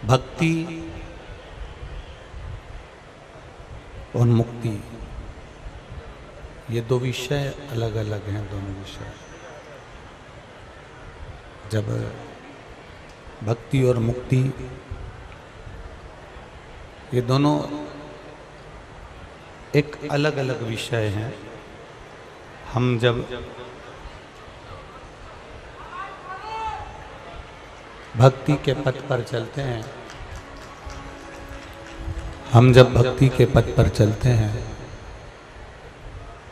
भक्ति और मुक्ति, ये दो विषय अलग अलग हैं। दोनों विषय, जब भक्ति और मुक्ति ये दोनों एक अलग अलग विषय हैं। हम जब भक्ति के पथ पर चलते हैं, हम जब भक्ति के पथ पर चलते हैं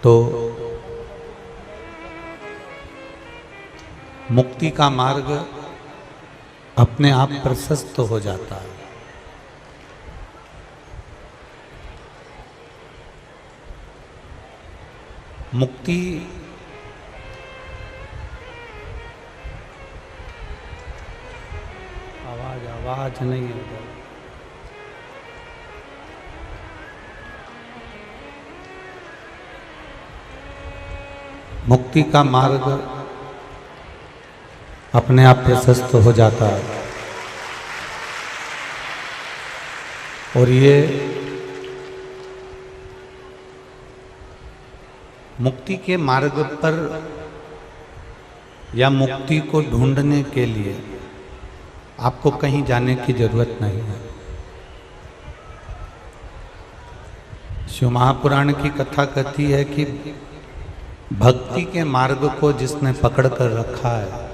तो मुक्ति का मार्ग अपने आप प्रशस्त हो जाता है। मुक्ति आवाज नहीं है। मुक्ति का मार्ग अपने आप प्रशस्त हो जाता है और ये मुक्ति के मार्ग पर या मुक्ति को ढूंढने के लिए आपको कहीं जाने की जरूरत नहीं है। शिव महापुराण की कथा कहती है कि भक्ति के मार्ग को जिसने पकड़ कर रखा है,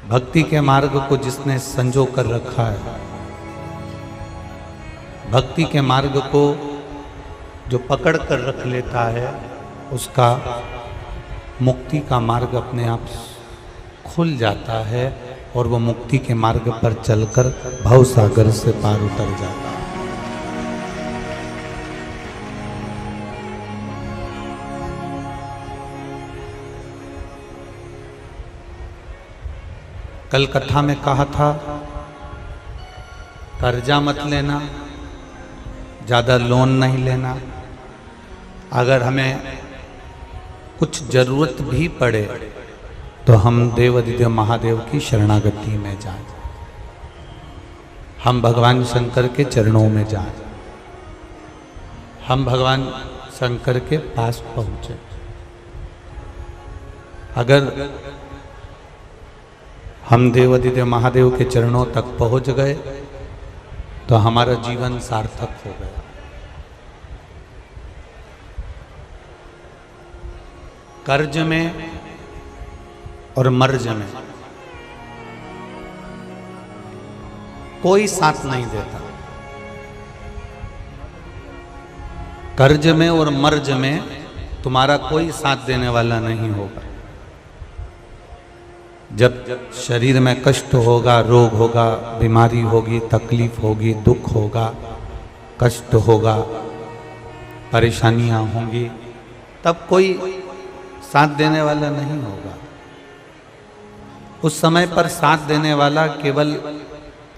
भक्ति के मार्ग को जिसने संजो कर रखा है, भक्ति के मार्ग को जो पकड़ कर रख लेता है, उसका मुक्ति का मार्ग अपने आप खुल जाता है और वो मुक्ति के मार्ग पर चलकर भव सागर से पार उतर जाता है। कल कथा में कहा था, कर्जा मत लेना, ज़्यादा लोन नहीं लेना। अगर हमें कुछ जरूरत भी पड़े तो हम देवाधिदेव महादेव की शरणागति में जाएं, हम भगवान शंकर के चरणों में जाएं, हम भगवान शंकर के पास पहुंचे। अगर हम देवाधिदेव महादेव के चरणों तक पहुंच गए तो हमारा जीवन सार्थक हो गया। कर्ज में और मर्ज में कोई साथ नहीं देता। कर्ज में और मर्ज में तुम्हारा कोई साथ देने वाला नहीं होगा। जब शरीर में कष्ट होगा, रोग होगा, बीमारी होगी, तकलीफ होगी, दुख होगा, कष्ट होगा, परेशानियां होंगी, तब कोई साथ देने वाला नहीं होगा। उस समय पर साथ देने वाला केवल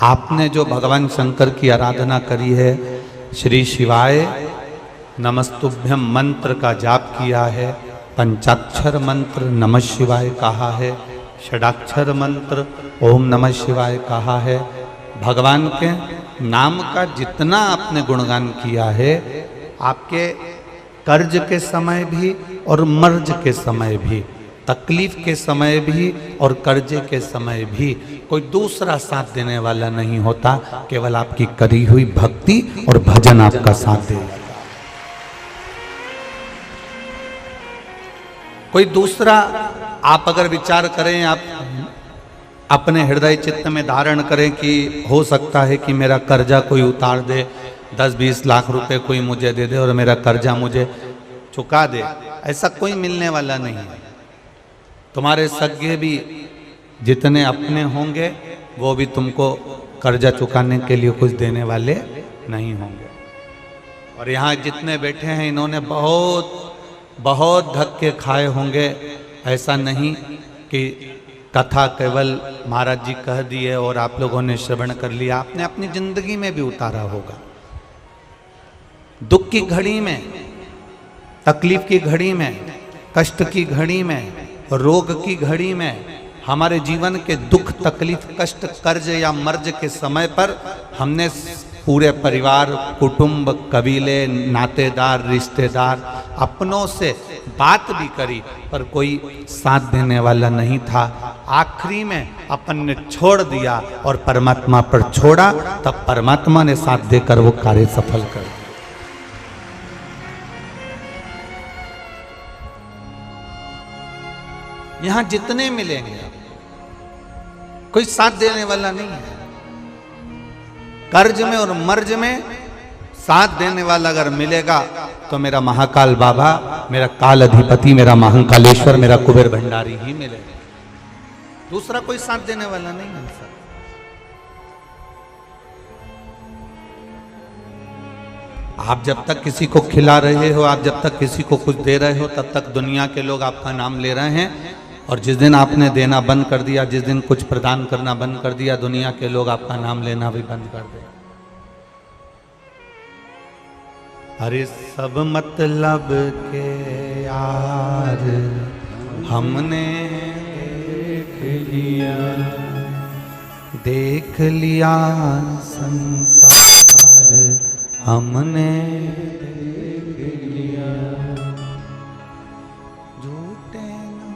आपने जो भगवान शंकर की आराधना करी है, श्री शिवाय नमस्तुभ्यम मंत्र का जाप किया है, पंचाक्षर मंत्र नमः शिवाय कहा है, षडाक्षर मंत्र ओम नमः शिवाय कहा है, भगवान के नाम का जितना आपने गुणगान किया है, आपके कर्ज के समय भी और मर्ज के समय भी, तकलीफ के समय भी और कर्जे के समय भी कोई दूसरा साथ देने वाला नहीं होता। केवल आपकी करी हुई भक्ति और भजन आपका साथ देगा। कोई दूसरा आप अगर विचार करें, आप अपने हृदय चित्त में धारण करें कि हो सकता है कि मेरा कर्जा कोई उतार दे, 10-20 लाख रुपए कोई मुझे दे दे और मेरा कर्जा मुझे चुका दे, ऐसा कोई मिलने वाला नहीं है। तुम्हारे सगे भी जितने अपने होंगे वो भी तुमको कर्जा चुकाने के लिए कुछ देने वाले नहीं होंगे। और यहाँ जितने बैठे हैं इन्होंने बहुत धक्के खाए होंगे। ऐसा नहीं कि कथा केवल महाराज जी कह दिए और आप लोगों ने श्रवण कर लिया, आपने अपनी जिंदगी में भी उतारा होगा। दुख की घड़ी में, तकलीफ की घड़ी में, कष्ट की घड़ी में, रोग की घड़ी में हमारे जीवन के दुख तकलीफ कष्ट कर्ज या मर्ज के समय पर हमने पूरे परिवार कुटुंब कबीले नातेदार रिश्तेदार अपनों से बात भी करी, पर कोई साथ देने वाला नहीं था। आखिरी में अपन ने छोड़ दिया और परमात्मा पर छोड़ा, तब परमात्मा ने साथ देकर वो कार्य सफल कर दिया। यहां जितने मिलेंगे कोई साथ देने वाला नहीं है। कर्ज में और मर्ज में साथ देने वाला अगर मिलेगा तो मेरा महाकाल बाबा, मेरा काल अधिपति, मेरा महाकालेश्वर, मेरा कुबेर भंडारी ही मिलेगा। दूसरा कोई साथ देने वाला नहीं है सर। आप जब तक किसी को खिला रहे हो, आप जब तक किसी को कुछ दे रहे हो, तब तक दुनिया के लोग आपका नाम ले रहे हैं। और जिस दिन आपने देना बंद कर दिया, जिस दिन कुछ प्रदान करना बंद कर दिया, दुनिया के लोग आपका नाम लेना भी बंद कर दे। अरे सब मतलब के यार हमने देख लिया संसार हमने देख लिया। झूठे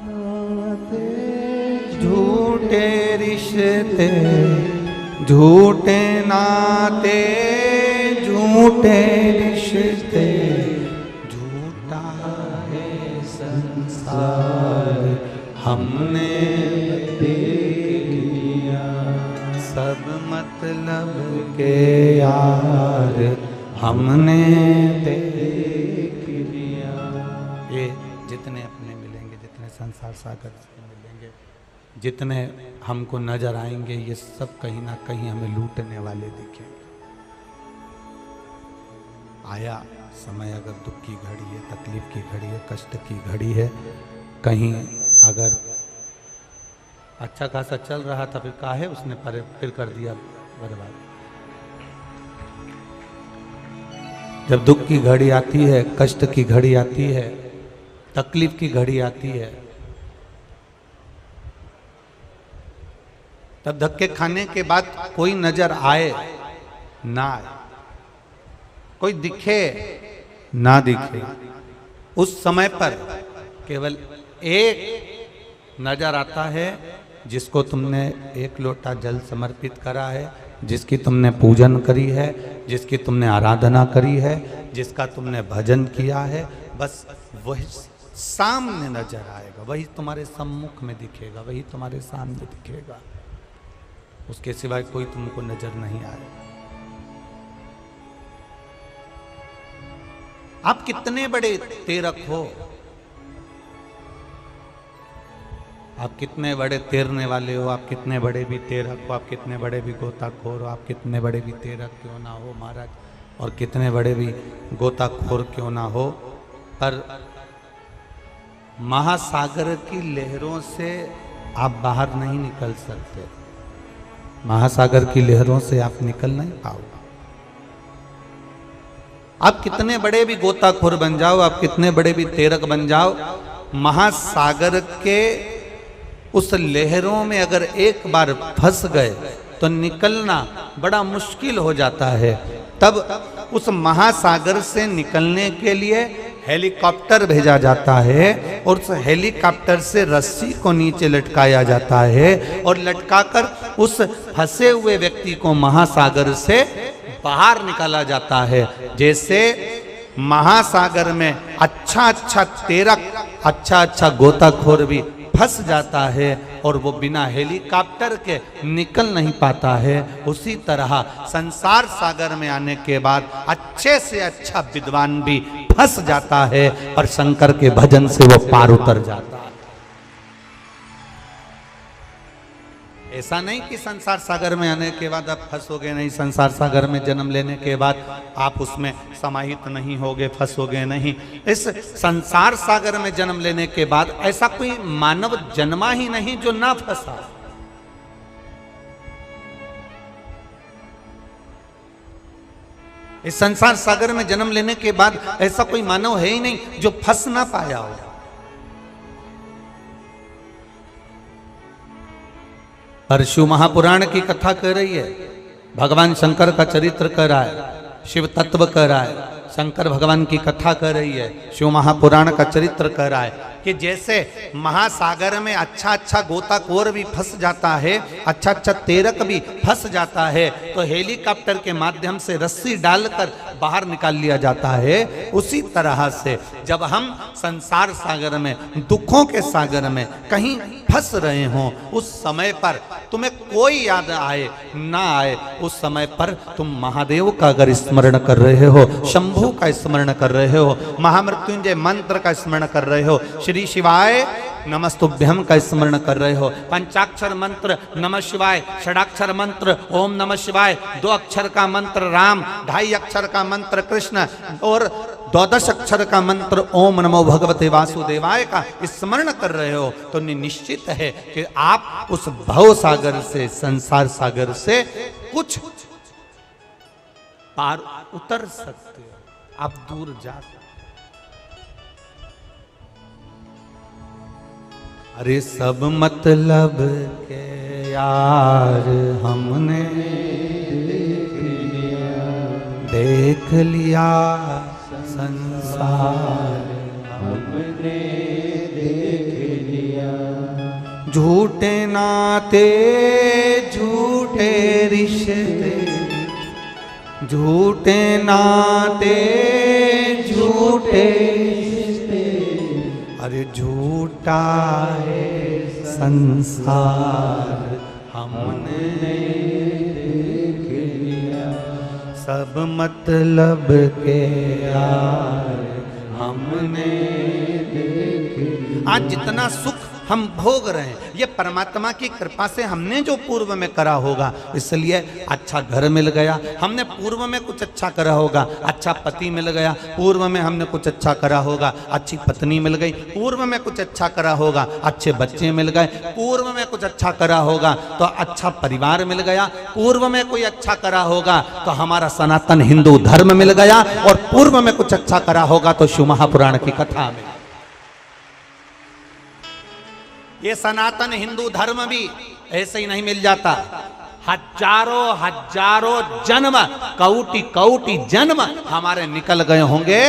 नाते झूठे रिश्ते, झूठे नाते झूठे रिश्ते, झूठा है संसार हमने देख लिया। सब मतलब के यार हमने देख लिया। ये जितने अपने मिलेंगे, जितने संसार सागर से मिलेंगे, जितने हमको नजर आएंगे, ये सब कहीं ना कहीं हमें लूटने वाले दिखेंगे। आया समय, अगर दुख की घड़ी है, तकलीफ की घड़ी है, कष्ट की घड़ी है, कहीं अगर अच्छा खासा चल रहा था, फिर काहे उसने फिर कर दिया बर्बाद। जब दुख की घड़ी आती है, कष्ट की घड़ी आती है, तकलीफ की घड़ी आती है, तब धक्के खाने के बाद कोई नजर आए ना आए, कोई दिखे ना दिखे, उस समय पर केवल एक नजर आता है, जिसको तुमने एक लोटा जल समर्पित करा है, जिसकी तुमने पूजन करी है, जिसकी तुमने आराधना करी है, जिसका तुमने भजन किया है, बस वही सामने नजर आएगा, वही तुम्हारे सम्मुख में दिखेगा, वही तुम्हारे सामने दिखेगा। उसके सिवाय कोई तुमको नजर नहीं आएगा। आप कितने बड़े तेरक हो, आप कितने बड़े तैरने वाले हो, आप कितने बड़े भी तेरक हो, आप कितने बड़े भी गोताखोर हो, आप कितने बड़े भी तेरक क्यों ना हो महाराज, और कितने बड़े भी गोताखोर क्यों ना हो, पर महासागर की लहरों से आप बाहर नहीं निकल सकते। महासागर की लहरों से आप निकल नहीं पाओगे। आप कितने बड़े भी गोताखोर बन जाओ, आप कितने बड़े भी तेरक बन जाओ, महासागर के उस लहरों में अगर एक बार फंस गए तो निकलना बड़ा मुश्किल हो जाता है। तब उस महासागर से निकलने के लिए हेलीकॉप्टर भेजा जाता है, और उस हेलीकॉप्टर से रस्सी को नीचे लटकाया जाता है, और लटकाकर उस फंसे हुए व्यक्ति को महासागर से बाहर निकाला जाता है। जैसे महासागर में अच्छा अच्छा तेरक, अच्छा अच्छा गोताखोर भी फंस जाता है और वो बिना हेलीकॉप्टर के निकल नहीं पाता है, उसी तरह संसार सागर में आने के बाद अच्छे से अच्छा विद्वान भी फंस जाता है और शंकर के भजन से वो पार उतर जाता है। ऐसा नहीं कि संसार सागर में आने के बाद आप फंसोगे नहीं, संसार सागर में जन्म लेने के बाद आप उसमें समाहित नहीं होगे, फंसोगे नहीं। इस संसार सागर में जन्म लेने के बाद ऐसा कोई मानव जन्मा ही नहीं जो ना फंसा। इस संसार सागर में जन्म लेने के बाद ऐसा कोई मानव है ही नहीं जो फंस ना पाया हो। परशु महापुराण की कथा कर रही है, भगवान शंकर का चरित्र कर रहा है, शिव तत्व कर रहा है, शंकर भगवान की कथा कर रही है, शिव महापुराण का चरित्र कर रहा है कि जैसे महासागर में अच्छा अच्छा गोताखोर भी फंस जाता है, अच्छा अच्छा तैरक भी फंस जाता है, तो हेलीकॉप्टर के माध्यम से रस्सी डालकर बाहर निकाल लिया जाता है। उसी तरह से जब हम संसार सागर में, दुखों के सागर में कहीं फंस रहे हों, उस समय पर तुम्हें कोई याद आए ना आए, उस समय पर तुम महादेव का अगर स्मरण कर रहे हो, शंभु का स्मरण कर रहे हो, महामृत्युंजय मंत्र का स्मरण कर रहे हो, श्री शिवाय नमस्तुभ्यम का स्मरण कर रहे हो, पंचाक्षर मंत्र नमः शिवाय, षडाक्षर मंत्र ओम नमः शिवाय, 2 अक्षर का मंत्र राम, 2.5 अक्षर का मंत्र कृष्ण और 12 अक्षर का मंत्र ओम नमो भगवते वासुदेवाय का स्मरण कर रहे हो, तो निश्चित है कि आप उस भव सागर से, संसार सागर से कुछ पार उतर सकते हो, आप दूर जा सकते। अरे सब मतलब के यार हमने देख लिया, संसार हमने देख लिया, झूठे नाते झूठे रिश्ते, झूठे नाते झूठे, अरे झूठा है संसार हमने देख लिया, सब मतलब के यार हमने देख लिया। आज जितना सुख हम भोग रहे हैं, ये परमात्मा की कृपा से हमने जो पूर्व में करा होगा, इसलिए अच्छा घर मिल गया, हमने पूर्व में कुछ अच्छा करा होगा, अच्छा पति मिल गया, पूर्व में हमने कुछ अच्छा करा होगा, अच्छी पत्नी मिल गई, पूर्व में कुछ अच्छा करा होगा, अच्छे बच्चे मिल गए, पूर्व में कुछ अच्छा करा होगा तो अच्छा परिवार मिल गया, पूर्व में कोई अच्छा करा होगा तो हमारा सनातन हिंदू धर्म मिल गया, और पूर्व में कुछ अच्छा करा होगा तो शिव महापुराण की कथा में। ये सनातन हिंदू धर्म भी ऐसे ही नहीं मिल जाता, हजारों हजारों जन्म, कोटि कोटि जन्म हमारे निकल गए होंगे।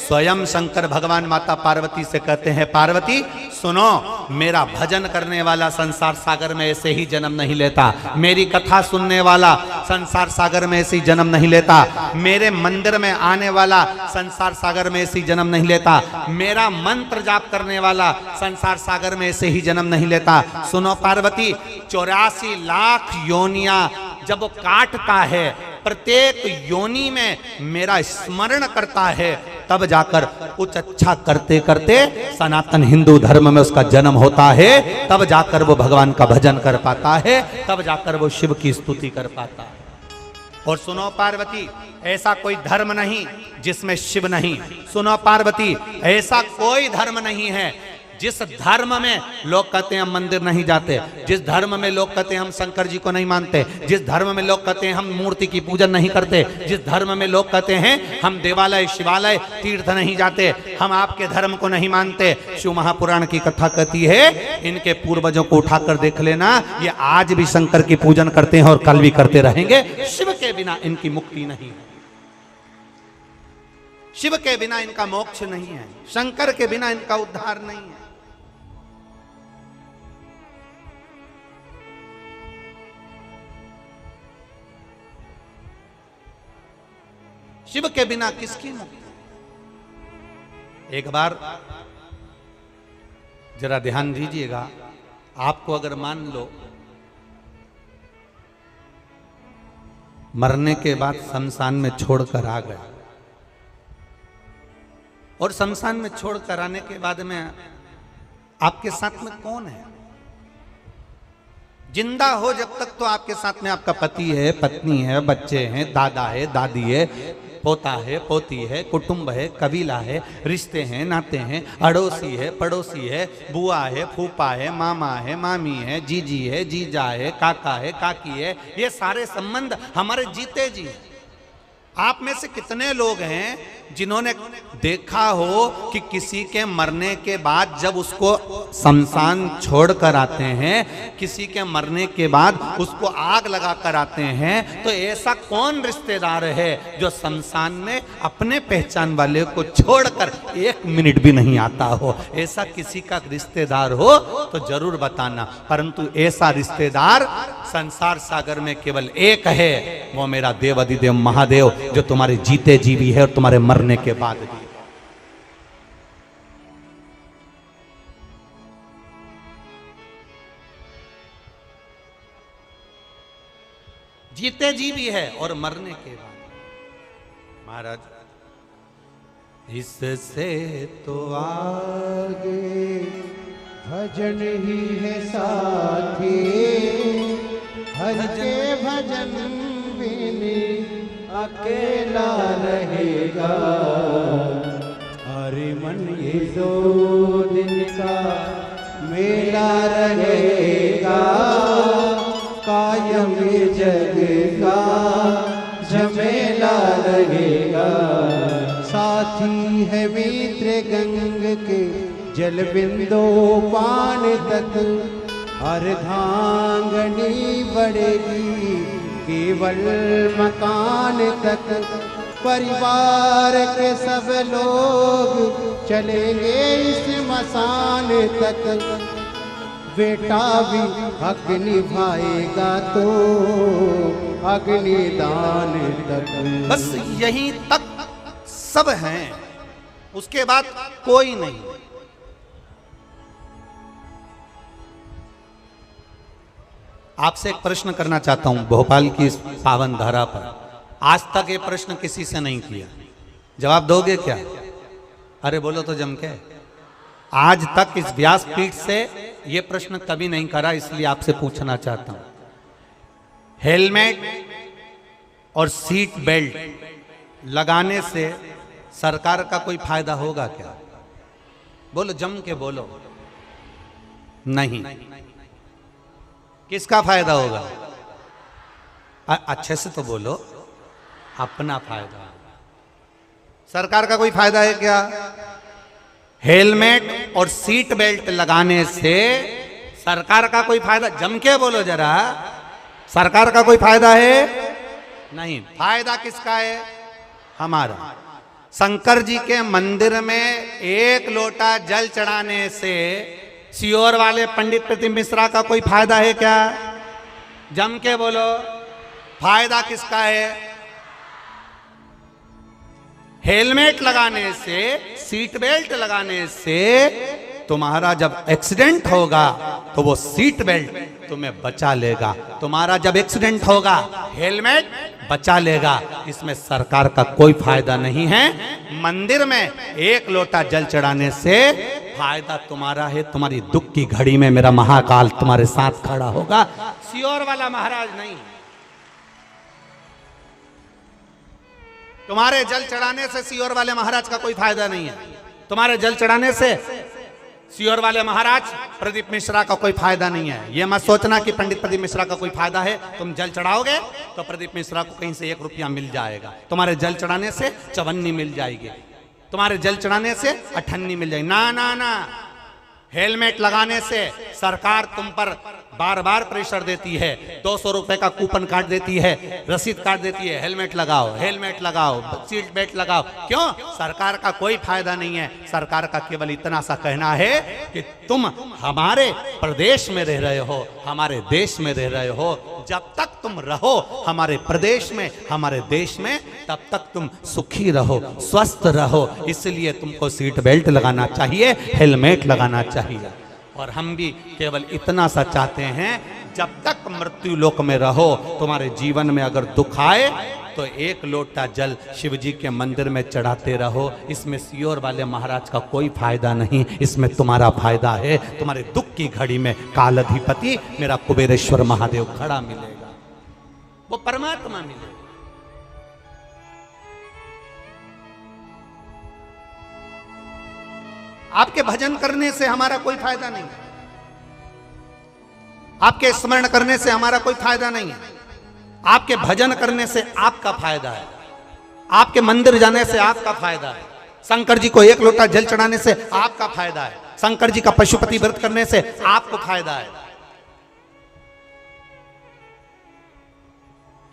स्वयं शंकर भगवान माता पार्वती से कहते हैं, पार्वती सुनो, मेरा भजन करने वाला संसार सागर में ऐसे ही जन्म नहीं लेता, मेरी कथा सुनने वाला संसार सागर में ऐसे ही जन्म नहीं लेता, मेरे मंदिर में आने वाला संसार सागर में ऐसे ही जन्म नहीं लेता, मेरा मंत्र जाप करने वाला संसार सागर में ऐसे ही जन्म नहीं लेता। सुनो पार्वती, 84 लाख योनियां जब वो काटता है, प्रत्येक योनि में मेरा स्मरण करता है, तब जाकर कुछ अच्छा करते करते सनातन हिंदू धर्म में उसका जन्म होता है, तब जाकर वो भगवान का भजन कर पाता है, तब जाकर वो शिव की स्तुति कर पाता है। और सुनो पार्वती, ऐसा कोई धर्म नहीं जिसमें शिव नहीं। सुनो पार्वती, ऐसा कोई धर्म नहीं है जिस धर्म में लोग कहते हैं हम मंदिर नहीं जाते, जिस धर्म में लोग कहते हैं हम शंकर जी को नहीं मानते, जिस धर्म में लोग कहते हैं हम मूर्ति की पूजन नहीं करते, जिस धर्म में लोग कहते हैं हम देवालय शिवालय तीर्थ नहीं जाते, हम आपके धर्म को नहीं मानते। शिव महापुराण की कथा कहती है, इनके पूर्वजों को उठाकर देख लेना, ये आज भी शंकर की पूजन करते हैं और कल भी करते रहेंगे। शिव के बिना इनकी मुक्ति नहीं है, शिव के बिना इनका मोक्ष नहीं है, शंकर के बिना इनका उद्धार नहीं है। शिव के बिना किसकी मुक्ति? एक बार जरा ध्यान दीजिएगा, आपको अगर मान लो मरने के बाद शमशान में छोड़कर आ गए, और शमशान में छोड़कर आने के बाद में आपके साथ में कौन है? जिंदा हो जब तक तो आपके साथ में आपका पति है, पत्नी है, बच्चे हैं, दादा है, दादी है, पोता है, पोती है, कुटुंब है, कबीला है, रिश्ते हैं, नाते हैं, अड़ोसी है, पड़ोसी है, बुआ है, फूफा है, मामा है, मामी है, जीजी है, जीजा है, काका है, काकी है, ये सारे संबंध हमारे जीते जी। आप में से कितने लोग हैं जिन्होंने देखा हो कि किसी के मरने के बाद जब उसको शमशान छोड़ कर आते हैं, किसी के मरने के बाद उसको आग लगा कर आते हैं, तो ऐसा कौन रिश्तेदार है जो शमशान में अपने पहचान वाले को छोड़कर 1 मिनट भी नहीं आता हो? ऐसा किसी का रिश्तेदार हो तो जरूर बताना। परंतु ऐसा रिश्तेदार संसार सागर में केवल एक है, वो मेरा देव अधिदेव महादेव, जो तुम्हारे जीते जी भी है और तुम्हारे मरने के बाद भी। जीते जी भी है और मरने के बाद। महाराज, इससे तो आगे भजन ही है साथी, हर के भजन बिन अकेला रहेगा। अरे मन ये 2 दिन का मेला रहेगा, कायम जग का झमेला रहेगा। साथी है मित्र गंग के जल बिंदु पान तक, अर्धांगनी बढ़ेगी केवल मकान तक। परिवार के सब लोग चलेंगे इस मसान तक, बेटा भी हक निभाएगा तो अग्निदान तक। बस यहीं तक सब हैं, उसके बाद कोई नहीं। आपसे एक प्रश्न करना चाहता हूं भोपाल की इस पावन धरा पर। आज तक ये प्रश्न किसी से नहीं किया, जवाब दोगे क्या? अरे बोलो तो जम के। आज तक इस व्यासपीठ से ये प्रश्न कभी नहीं करा, इसलिए आपसे पूछना चाहता हूं, हेलमेट और सीट बेल्ट लगाने से सरकार का कोई फायदा होगा क्या? बोलो, जम के बोलो। नहीं। किसका फायदा होगा? अच्छे से तो बोलो। अपना फायदा। सरकार का कोई फायदा है क्या? हेलमेट और सीट बेल्ट लगाने से सरकार का कोई फायदा? जम के बोलो जरा। सरकार का कोई फायदा है? नहीं। फायदा किसका है? हमारा। शंकर जी के मंदिर में 1 लोटा जल चढ़ाने से सीहोर वाले पंडित प्रतिम मिश्रा का कोई फायदा है क्या? जम के बोलो। फायदा किसका है? हेलमेट लगाने से, सीट बेल्ट लगाने से तुम्हारा जब एक्सीडेंट होगा तो वो सीट बेल्ट तुम्हें बचा लेगा। तुम्हारा जब एक्सीडेंट होगा हेलमेट बचा लेगा। इसमें सरकार का कोई फायदा नहीं है। मंदिर में 1 लोटा जल चढ़ाने से फायदा तुम्हारा है। तुम्हारी दुख की घड़ी में मेरा महाकाल तुम्हारे साथ खड़ा होगा, सीहोर वाला महाराज नहीं। तुम्हारे जल चढ़ाने से सीहोर वाले महाराज का कोई फायदा नहीं है। तुम्हारे जल चढ़ाने से सीहोर वाले महाराज प्रदीप मिश्रा का कोई फायदा नहीं है। यह मत सोचना कि पंडित प्रदीप मिश्रा का कोई फायदा है। तुम जल चढ़ाओगे तो प्रदीप मिश्रा को कहीं से 1 रुपया मिल जाएगा। तुम्हारे जल चढ़ाने से चवन्नी मिल जाएगी, तुम्हारे जल चढ़ाने से अठन्नी मिल जाएगी। ना ना ना। हेलमेट लगाने से सरकार तुम पर बार बार प्रेशर देती है, 200 रुपए का कूपन काट देती है, रसीद काट देती है, हेलमेट लगाओ, हेलमेट लगाओ, सीट बेल्ट लगाओ। क्यों? सरकार का कोई फायदा नहीं है। सरकार का केवल इतना सा कहना है कि तुम हमारे प्रदेश में रह रहे हो, हमारे देश में रह रहे हो, जब तक तुम रहो हमारे प्रदेश में, हमारे देश में, तब तक तुम सुखी रहो, स्वस्थ रहो। इसलिए तुमको सीट बेल्ट लगाना चाहिए, हेलमेट लगाना चाहिए। और हम भी केवल इतना सा चाहते हैं, जब तक मृत्यु लोक में रहो, तुम्हारे जीवन में अगर दुख आए तो 1 लोटा जल शिव जी के मंदिर में चढ़ाते रहो। इसमें सीहोर वाले महाराज का कोई फायदा नहीं, इसमें तुम्हारा फायदा है। तुम्हारे दुख की घड़ी में कालाधिपति मेरा कुबेरेश्वर महादेव खड़ा मिलेगा, वो परमात्मा मिलेगा। आपके भजन करने से हमारा कोई फायदा नहीं है, आपके स्मरण करने से हमारा कोई फायदा नहीं है। आपके भजन करने से आपका फायदा है, आपके मंदिर जाने से आपका फायदा है, शंकर जी को एक लोटा जल चढ़ाने से आपका फायदा है, शंकर जी का पशुपति व्रत करने से आपको फायदा है।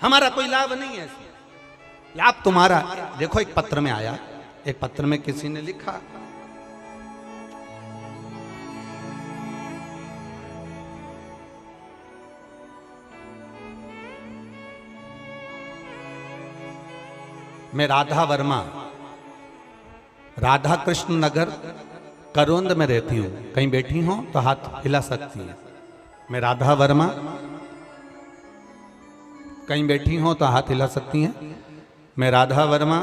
हमारा कोई लाभ नहीं है, लाभ तुम्हारा। देखो एक पत्र में आया, एक पत्र में किसी ने लिखा, मैं राधा वर्मा, राधा कृष्ण नगर करोंद में रहती हूं। कहीं बैठी हो तो हाथ हिला सकती है। मैं राधा वर्मा, कहीं बैठी हो तो हाथ हिला सकती हैं। मैं राधा वर्मा,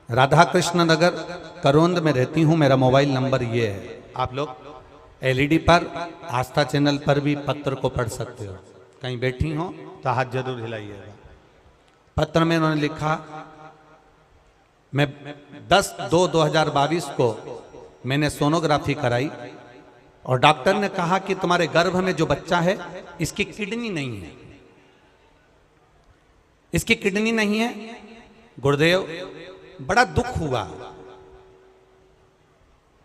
राधा कृष्ण नगर करोंद में रहती हूं। मेरा मोबाइल नंबर ये है। आप लोग एलईडी पर, आस्था चैनल पर भी पत्र को पढ़ सकते हो। कहीं बैठी हो तो हाथ जरूर हिलाइएगा। पत्र में उन्होंने लिखा, मैं 10/2/2022 को मैंने सोनोग्राफी कराई और डॉक्टर ने कहा कि तुम्हारे गर्भ में जो बच्चा है इसकी किडनी नहीं है, इसकी किडनी नहीं है। गुरुदेव, बड़ा दुख हुआ।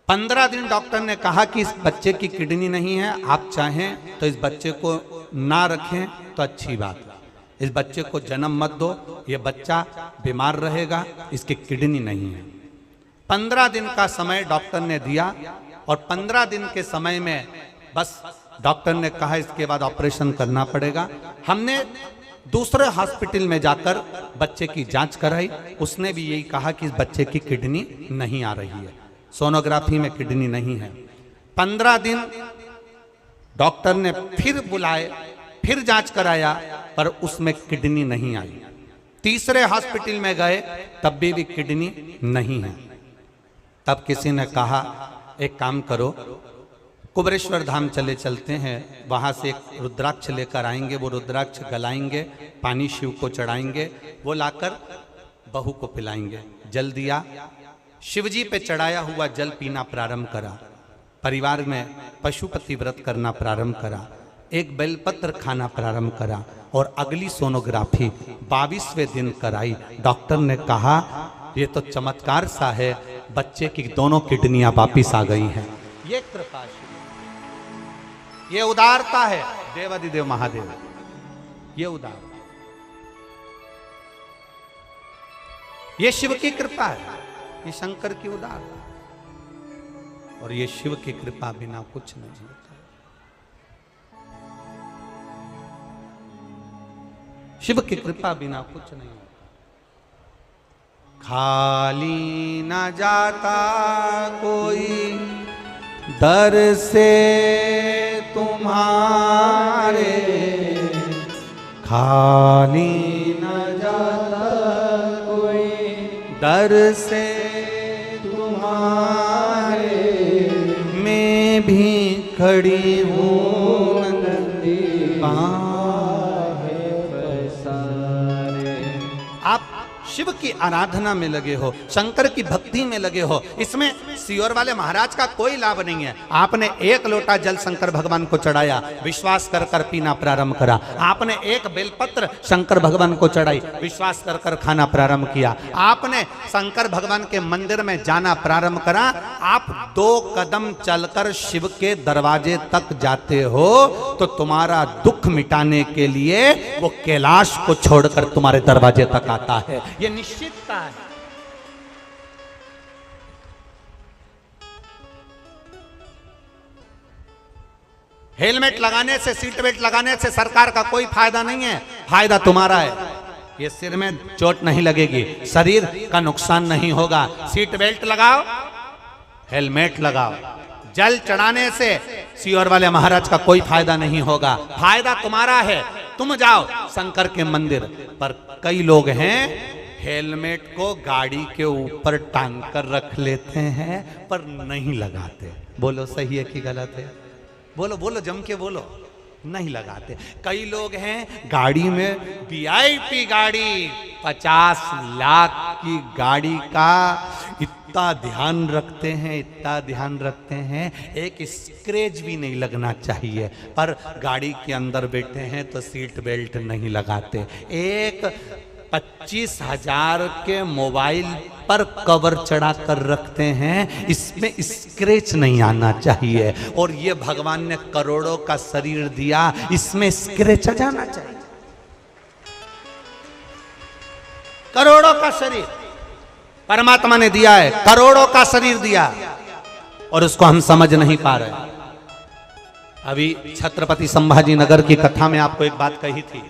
15 दिन डॉक्टर ने कहा कि इस बच्चे की किडनी नहीं है, आप चाहें तो इस बच्चे को ना रखें तो अच्छी बात है, इस बच्चे को जन्म मत दो, ये बच्चा बीमार रहेगा, इसकी किडनी नहीं है। 15 दिन का समय डॉक्टर ने दिया और 15 दिन के समय में बस डॉक्टर ने कहा इसके बाद ऑपरेशन करना पड़ेगा। हमने दूसरे हॉस्पिटल में जाकर बच्चे की जांच कराई, उसने भी यही कहा कि इस बच्चे की किडनी नहीं आ रही है, सोनोग्राफी में किडनी नहीं है। 15 दिन डॉक्टर ने फिर बुलाए, फिर जांच कराया, पर उसमें किडनी नहीं आई। तीसरे हॉस्पिटल में गए, तब भी किडनी नहीं है। तब किसी ने कहा एक काम करो, कुबरेश्वर धाम चले चलते हैं, वहां से एक रुद्राक्ष लेकर आएंगे, वो रुद्राक्ष गलाएंगे, पानी शिव को चढ़ाएंगे, वो लाकर बहू को पिलाएंगे। जल दिया, शिवजी पे चढ़ाया हुआ जल पीना प्रारंभ करा, परिवार में पशुपति व्रत करना प्रारंभ करा, एक बेलपत्र खाना प्रारंभ करा और अगली सोनोग्राफी 22वें दिन कराई। डॉक्टर ने कहा ये तो चमत्कार सा है, बच्चे की दोनों किडनियां वापिस आ गई हैं। ये कृपा, ये उदारता है देवादिदेव महादेव, ये उदार, ये शिव की कृपा है, ये शंकर की उदारता, और ये शिव की कृपा बिना कुछ नहीं होता। शिव की कृपा बिना कुछ नहीं होता। खाली न जाता कोई दर से तुम्हारे, खाली न जाता कोई दर से तुम्हारे, मैं भी खड़ी हूँ नंदी बाहें पसारे। आप शिव की आराधना में लगे हो, शंकर की भक्ति में लगे हो, इसमें सियोर वाले महाराज का कोई लाभ नहीं है। आपने एक लोटा जल शंकर भगवान को चढ़ाया, विश्वास कर कर पीना प्रारंभ करा। आपने एक बेलपत्र शंकर भगवान को चढ़ाई, विश्वास कर कर खाना प्रारंभ किया। आपने शंकर भगवान के मंदिर में जाना प्रारंभ करा। आप 2 कदम चलकर शिव के दरवाजे तक जाते हो तो तुम्हारा दुख मिटाने के लिए वो कैलाश को छोड़कर तुम्हारे दरवाजे तक आता है, ये निश्चितता है। हेलमेट लगाने से, सीट बेल्ट लगाने से सरकार का कोई फायदा नहीं है, फायदा तुम्हारा है। ये सिर में चोट नहीं लगेगी, शरीर का नुकसान नहीं होगा। सीट बेल्ट लगाओ, हेलमेट लगाओ। जल चढ़ाने से सियोर वाले महाराज का कोई फायदा नहीं होगा, फायदा तुम्हारा है। तुम जाओ शंकर के मंदिर पर। कई लोग हैं हेलमेट को गाड़ी के ऊपर टांग कर रख लेते हैं पर नहीं लगाते। बोलो सही है कि गलत है? बोलो बोलो, जम के बोलो। नहीं लगाते। कई लोग हैं गाड़ी में, वीआईपी गाड़ी, 50 लाख की गाड़ी का इतना ध्यान रखते हैं, इतना ध्यान रखते हैं, एक स्क्रैच भी नहीं लगना चाहिए, पर गाड़ी के अंदर बैठे हैं तो सीट बेल्ट नहीं लगाते। एक 25,000 के मोबाइल पर कवर चढ़ा कर रखते हैं, इसमें स्क्रैच नहीं आना चाहिए। और ये भगवान ने करोड़ों का शरीर दिया, इसमें स्क्रैच आ जाना चाहिए। करोड़ों का शरीर परमात्मा ने दिया है, करोड़ों का शरीर दिया, और उसको हम समझ नहीं पा रहे। अभी छत्रपति संभाजी नगर की कथा में आपको एक बात कही थी,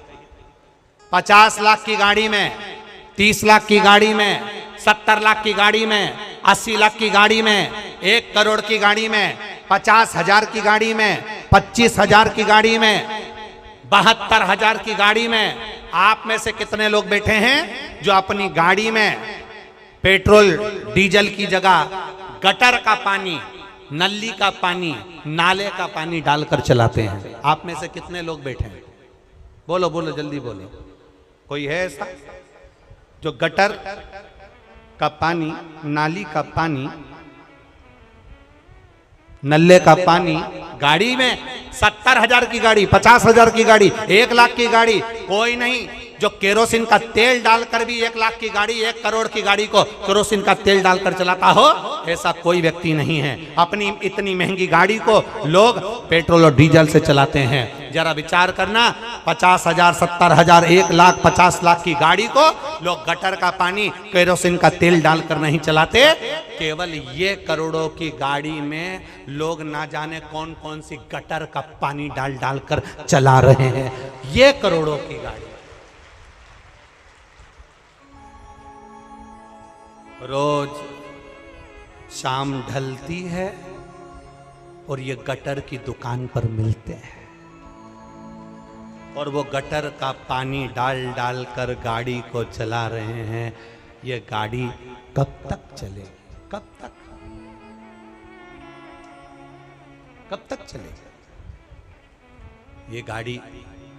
50 लाख की गाड़ी में, 30 लाख की गाड़ी में, 70 लाख की गाड़ी में, 80 लाख की गाड़ी में, 1 करोड़ की गाड़ी में, 50,000 की गाड़ी में, 25,000 की गाड़ी में, 72,000 की गाड़ी में, आप में से कितने लोग बैठे हैं जो अपनी गाड़ी में पेट्रोल डीजल की जगह गटर का पानी, नली का पानी, नाले का पानी डालकर चलाते हैं? आप में से कितने लोग बैठे हैं? बोलो बोलो, जल्दी बोलो। कोई है ऐसा जो गटर का पानी, नाली का पानी, नल्ले का पानी गाड़ी में, 70,000 की गाड़ी, 50,000 की गाड़ी, 1 लाख की गाड़ी, कोई नहीं जो केरोसिन का तेल डालकर भी 1 लाख की गाड़ी, 1 करोड़ की गाड़ी को केरोसिन का तेल डालकर चलाता हो? ऐसा कोई व्यक्ति नहीं है। अपनी इतनी महंगी गाड़ी को लोग पेट्रोल और डीजल से चलाते हैं। जरा विचार करना, 50,000, 70,000, 1 लाख, 50 लाख की गाड़ी को लोग गटर का पानी, केरोसिन का तेल डालकर नहीं चलाते। केवल ये करोड़ों की गाड़ी में लोग ना जाने कौन कौन सी गटर का पानी डाल डालकर चला रहे हैं। ये करोड़ों की गाड़ी रोज शाम ढलती है और ये गटर की दुकान पर मिलते हैं, और वो गटर का पानी डाल डाल कर गाड़ी को चला रहे हैं। ये गाड़ी कब तक चलेगी? कब तक? कब तक चलेगी? ये गाड़ी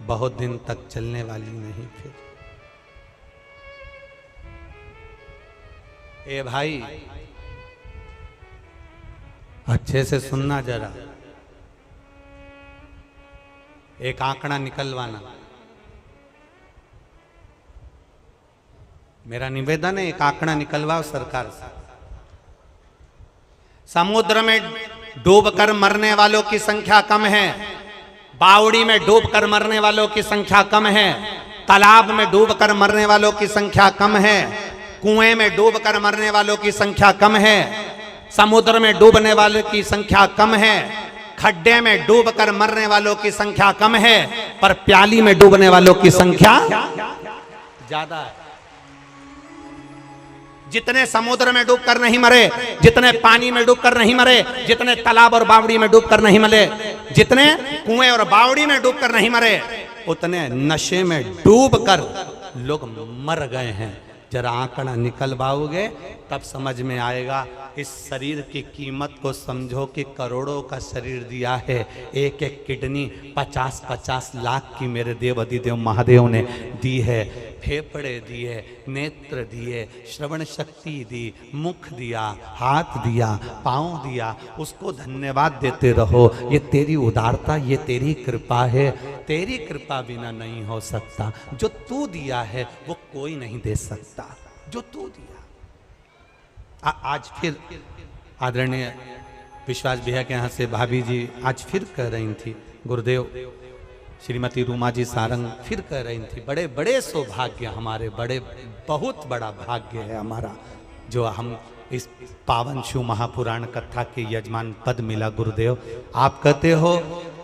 बहुत दिन तक चलने वाली नहीं। फिर ए भाई, अच्छे से सुनना जरा, एक आंकड़ा निकलवाना। मेरा निवेदन है, एक आंकड़ा निकलवाओ सरकार से। समुद्र में डूबकर मरने वालों की संख्या कम है, बावड़ी में डूबकर मरने वालों की संख्या कम है, तालाब में डूबकर मरने वालों की संख्या कम है, कुएं में डूबकर मरने वालों की संख्या कम है, समुद्र में डूबने वालों की संख्या कम है, खड्डे में डूबकर मरने वालों की संख्या कम है, पर प्याली में डूबने वालों की संख्या ज्यादा है। जितने समुद्र में डूबकर नहीं मरे, जितने पानी में डूबकर नहीं मरे, जितने तालाब और बावड़ी में डूबकर नहीं मरे, जितने कुएं और बावड़ी में डूबकर नहीं मरे, उतने नशे में डूबकर लोग मर गए हैं। जरा आंकड़ा निकलवाओगे तब समझ में आएगा। इस शरीर की कीमत को समझो कि करोड़ों का शरीर दिया है। एक एक किडनी 50-50 लाख की मेरे देव अधिदेव महादेव ने दी है। फेफड़े दिए, नेत्र दिए, श्रवण शक्ति दी, मुख दिया, हाथ दिया, पाँव दिया, उसको धन्यवाद देते रहो। ये तेरी उदारता, ये तेरी कृपा है। तेरी कृपा बिना नहीं हो सकता। जो तू दिया है वो कोई नहीं दे सकता, जो तू दिया। आज फिर आदरणीय विश्वास भैया के यहाँ से भाभी जी आज फिर कह रही थी, गुरुदेव श्रीमती रूमा जी सारंग फिर कह रही थी, बड़े बड़े सौभाग्य हमारे, बड़े बहुत बड़ा भाग्य है हमारा जो हम इस पावन शिव महापुराण कथा के यजमान पद मिला। गुरुदेव आप कहते हो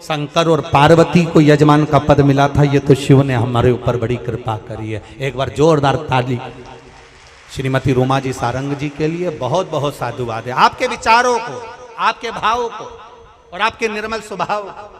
शंकर और पार्वती को यजमान का पद मिला था, ये तो शिव ने हमारे ऊपर बड़ी कृपा करी है। एक बार जोरदार ताली श्रीमती रूमा जी सारंग जी के लिए। बहुत बहुत साधुवाद है आपके विचारों को, आपके भावों को और आपके निर्मल स्वभाव को।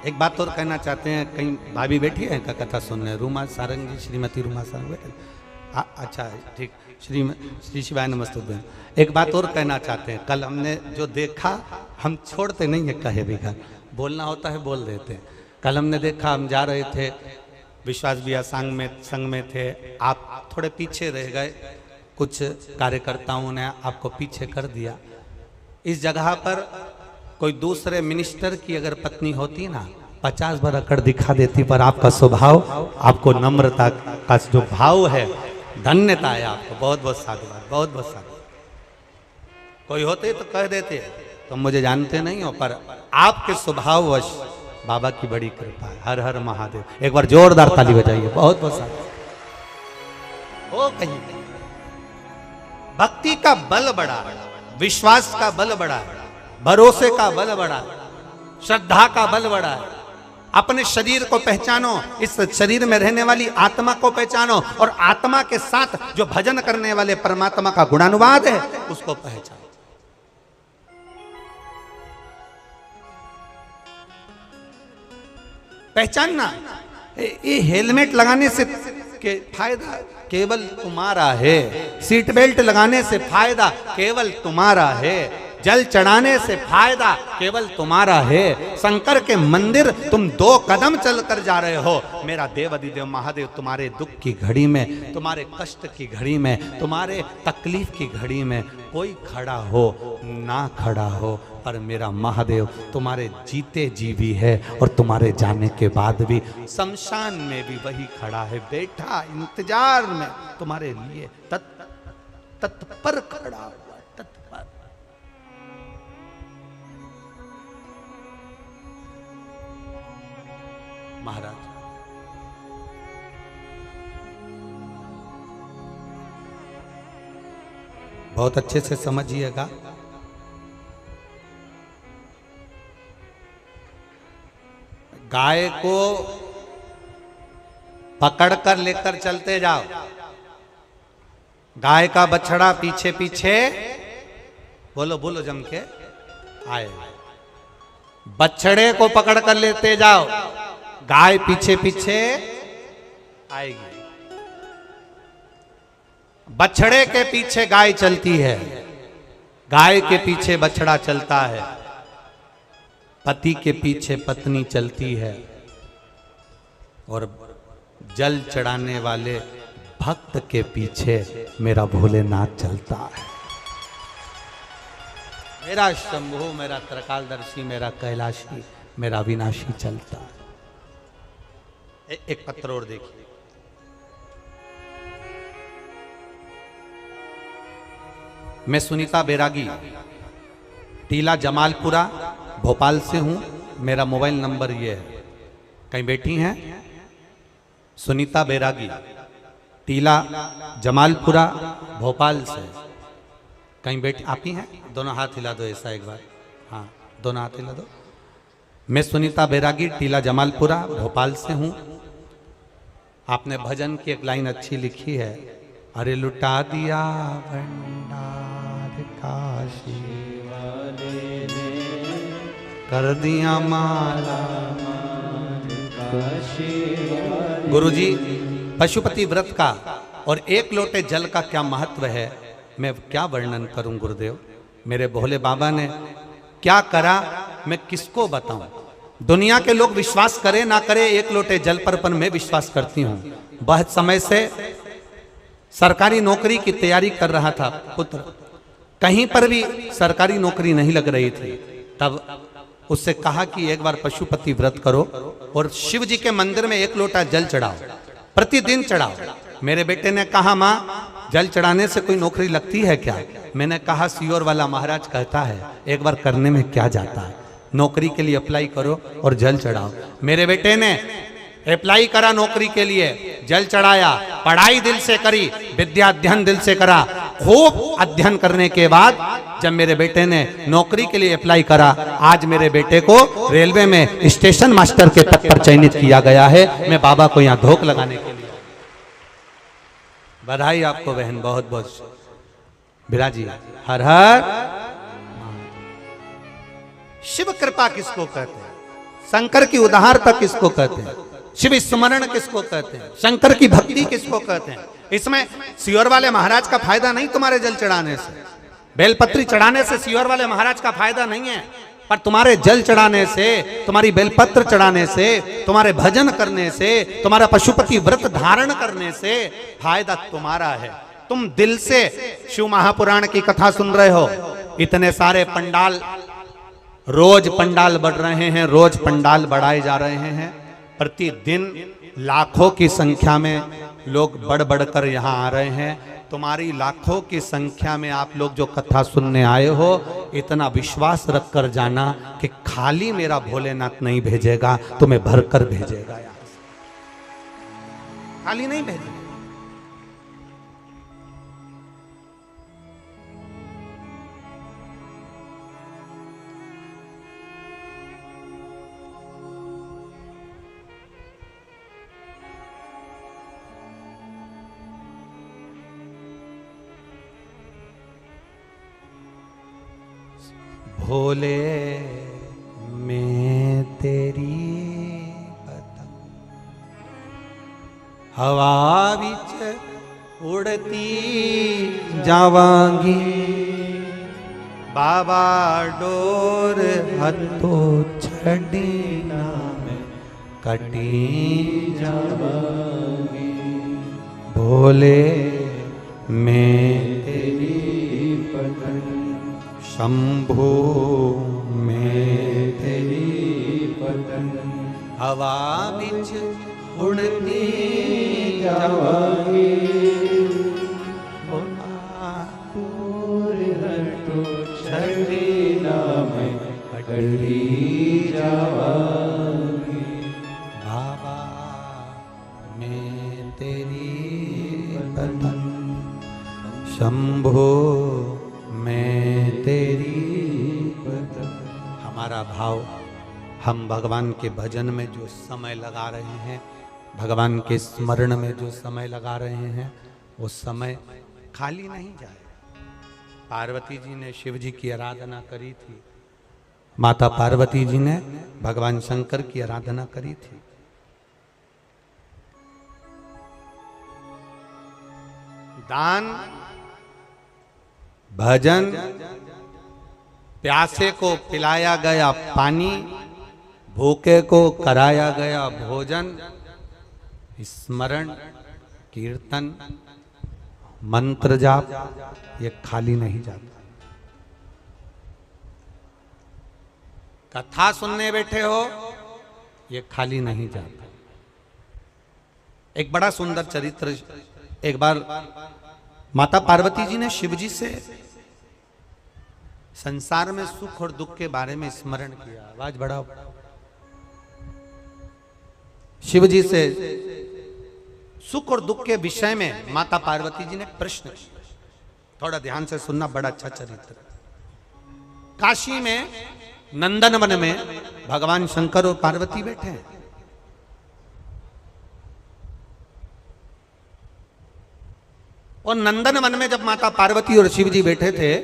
एक बात और कहना चाहते हैं, कहीं भाभी बैठी है का कथा सुनने, रूमा सारंग जी, श्रीमती रूमा सारंग बैठे। अच्छा ठीक, श्री शिवाय नमस्ते बहन। एक बात और कहना चाहते हैं, कल हमने जो देखा हम छोड़ते नहीं है कहे बिघा, बोलना होता है बोल देते हैं। कल हमने देखा, हम जा रहे थे विश्वास भैया संग में थे, आप थोड़े पीछे रह गए, कुछ कार्यकर्ताओं ने आपको पीछे कर दिया। इस जगह पर कोई दूसरे मिनिस्टर की अगर पत्नी होती ना 50 बार अकड़ दिखा देती, पर आपका स्वभाव, आपको नम्रता का जो भाव है, धन्यता है आपको। बहुत बहुत साधुवाद, बहुत बहुत साधुवाद। कोई होते तो कह देते तुम मुझे जानते नहीं हो, पर आपके स्वभाववश बाबा की बड़ी कृपा है। हर हर महादेव। एक बार जोरदार ताली बजाइए। बहुत बहुत साधुवाद। वो कहीं भक्ति का बल बड़ा, विश्वास का बल बड़ा, भरोसे का बल बड़ा, श्रद्धा का बल बड़ा है। अपने शरीर को पहचानो, इस शरीर में रहने वाली आत्मा को पहचानो, और आत्मा के साथ जो भजन करने वाले परमात्मा का गुणानुवाद है उसको पहचानो। पहचानना। ये हेलमेट लगाने से के फायदा केवल तुम्हारा है, सीट बेल्ट लगाने से फायदा केवल तुम्हारा है, जल चढ़ाने से फायदा केवल तुम्हारा है। शंकर के मंदिर तुम 2 कदम चलकर जा रहे हो। मेरा देव अधिदेव महादेव तुम्हारे दुख की घड़ी में, तुम्हारे कष्ट की घड़ी में, तुम्हारे तकलीफ की घड़ी में कोई खड़ा हो ना खड़ा हो, पर मेरा महादेव तुम्हारे जीते जी भी है और तुम्हारे जाने के बाद भी शमशान में भी वही खड़ा है, बैठा इंतजार में तुम्हारे लिए तत्पर खड़ा हुआ, तत्पर। महाराज बहुत अच्छे से समझिएगा। गाय को पकड़कर लेकर चलते जाओ, गाय का बछड़ा पीछे पीछे, बोलो बोलो जम के आए। बछड़े को पकड़कर लेते जाओ, गाय पीछे पीछे आएगी। बछड़े के पीछे गाय चलती है, गाय के पीछे बछड़ा चलता है, पति के पीछे पत्नी चलती है, और जल चढ़ाने वाले भक्त के पीछे मेरा भोलेनाथ चलता है। मेरा शंभु, मेरा त्रिकालदर्शी, मेरा कैलाशी, मेरा विनाशी चलता है। एक पत्र और देखिए। मैं सुनीता बैरागी, टीला जमालपुरा, भोपाल से हूं। मेरा मोबाइल नंबर ये है। कहीं बैठी हैं? सुनीता बैरागी, टीला जमालपुरा, भोपाल से। कहीं बैठी आप ही हैं? दोनों हाथ हिला दो ऐसा एक बार। हाँ, दोनों हाथ हिला दो। मैं सुनीता बैरागी, टीला जमालपुरा, भोपाल से हूं। आपने भजन की एक लाइन अच्छी लिखी है, अरे लुटा दिया भंडार काशी वाले ने, कर दिया माला काशी वाले। गुरुजी, पशुपति व्रत का और 1 लोटे जल का क्या महत्व है, मैं क्या वर्णन करूं गुरुदेव। मेरे भोले बाबा ने क्या करा, मैं किसको बताऊं। दुनिया के लोग विश्वास करें ना करें 1 लोटे जल पर मैं विश्वास करती हूं। बहुत समय से सरकारी नौकरी की तैयारी कर रहा था पुत्र, कहीं पर भी सरकारी नौकरी नहीं लग रही थी। तब उससे कहा कि एक बार पशुपति व्रत करो और शिव जी के मंदिर में 1 लोटा जल चढ़ाओ, प्रतिदिन चढ़ाओ। मेरे बेटे ने कहा, माँ जल चढ़ाने से कोई नौकरी लगती है क्या? मैंने कहा, सियोर वाला महाराज कहता है, एक बार करने में क्या जाता है, नौकरी के लिए अप्लाई करो और जल चढ़ाओ। मेरे बेटे ने अप्लाई करा नौकरी के लिए, जल चढ़ाया, पढ़ाई दिल से करी, विद्या अध्ययन दिल से करा। खूब अध्ययन करने के बाद जब मेरे बेटे ने नौकरी के लिए अप्लाई करा, आज मेरे बेटे को रेलवे में स्टेशन मास्टर के पद पर चयनित किया गया है। मैं बाबा को यहाँ धोख लगाने के लिए। बधाई आपको बहन, बहुत बहुत। विराजी हर हर। शिव कृपा किसको कहते हैं? शंकर की उदारता किसको कहते हैं? शिव स्मरण किसको कहते हैं? शंकर की भक्ति किसको कहते हैं? इसमें सियोर वाले महाराज का फायदा नहीं तुम्हारे जल चढ़ाने से, बेलपत्री चढ़ाने से सियोर वाले महाराज का फायदा नहीं है। पर तुम्हारे जल चढ़ाने से, तुम्हारी बेलपत्र चढ़ाने से, तुम्हारे भजन करने से, तुम्हारा पशुपति व्रत धारण करने से फायदा तुम्हारा है। तुम दिल से शिव महापुराण की कथा सुन रहे हो। इतने सारे पंडाल, रोज पंडाल बढ़ रहे हैं, रोज पंडाल बढ़ाए जा रहे हैं। प्रतिदिन लाखों की संख्या में लोग बढ़ बढ़कर यहाँ आ रहे हैं। तुम्हारी लाखों की संख्या में आप लोग जो कथा सुनने आए हो, इतना विश्वास रख कर जाना कि खाली मेरा भोलेनाथ नहीं भेजेगा, तुम्हें भरकर भेजेगा। यहाँ खाली नहीं भेजेगा। भोले मैं तेरी पतंग हवा विच उड़ती जावांगी, बाबा डोर हथों छड़ी ना मैं कटी जावांगी। भोले मैं तेरी पतंग शंभो मैं तेरी पतंग हवा बिच उड़ती जावांगी, छड़ी ना मैं कटी जावांगी। बाबा मैं तेरी पतंग शंभो मैं तेरी पतंग। हमारा भाव, हम भगवान के भजन में जो समय लगा रहे हैं, भगवान के स्मरण में जो समय लगा रहे हैं, वो समय खाली नहीं जाए। पार्वती जी ने शिव जी की आराधना करी थी, माता पार्वती जी ने भगवान शंकर की आराधना करी थी। दान, भजन, प्यासे को पिलाया गया पानी, भूखे को कराया गया भोजन, स्मरण, कीर्तन, मंत्र जाप, ये खाली नहीं जाता। कथा सुनने बैठे हो, ये खाली नहीं जाता। एक बड़ा सुंदर चरित्र, एक बार माता पार्वती जी ने शिव जी से संसार में सुख और दुख के बारे में स्मरण किया। आवाज बढ़ाओ। शिव जी से सुख और दुख के विषय में माता पार्वती जी ने प्रश्न किया। थोड़ा ध्यान से सुनना, बड़ा अच्छा चरित्र। काशी में नंदन वन में भगवान शंकर और पार्वती बैठे हैं। और नंदन वन में जब माता पार्वती और शिव जी बैठे थे,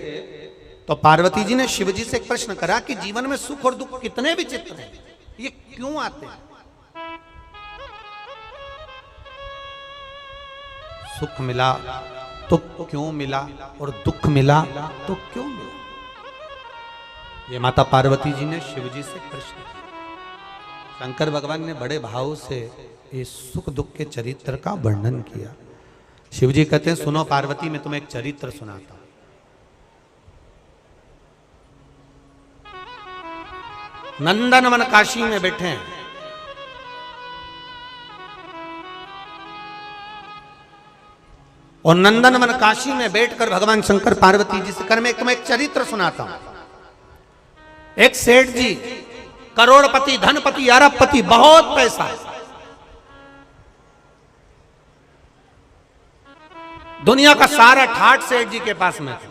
तो पार्वती जी ने शिव जी से एक प्रश्न करा कि जीवन में सुख और दुख कितने विचित्र हैं, ये क्यों आते हैं? सुख मिला तो क्यों मिला, और दुख मिला तो क्यों मिला? ये माता पार्वती जी ने शिव जी से प्रश्न किया। शंकर भगवान ने बड़े भाव से इस सुख दुख के चरित्र का वर्णन किया। शिव जी कहते हैं, सुनो पार्वती, मैं तुम्हें एक चरित्र सुनाता हूं। नंदनवन काशी में बैठे हैं, और नंदनवन काशी में बैठकर भगवान शंकर पार्वती जी से कर, मैं तुम्हें एक चरित्र सुनाता हूं। एक सेठ जी, करोड़पति, धनपति, अरबपति, बहुत पैसा है, दुनिया का सारा ठाठ सेठ जी के पास में था,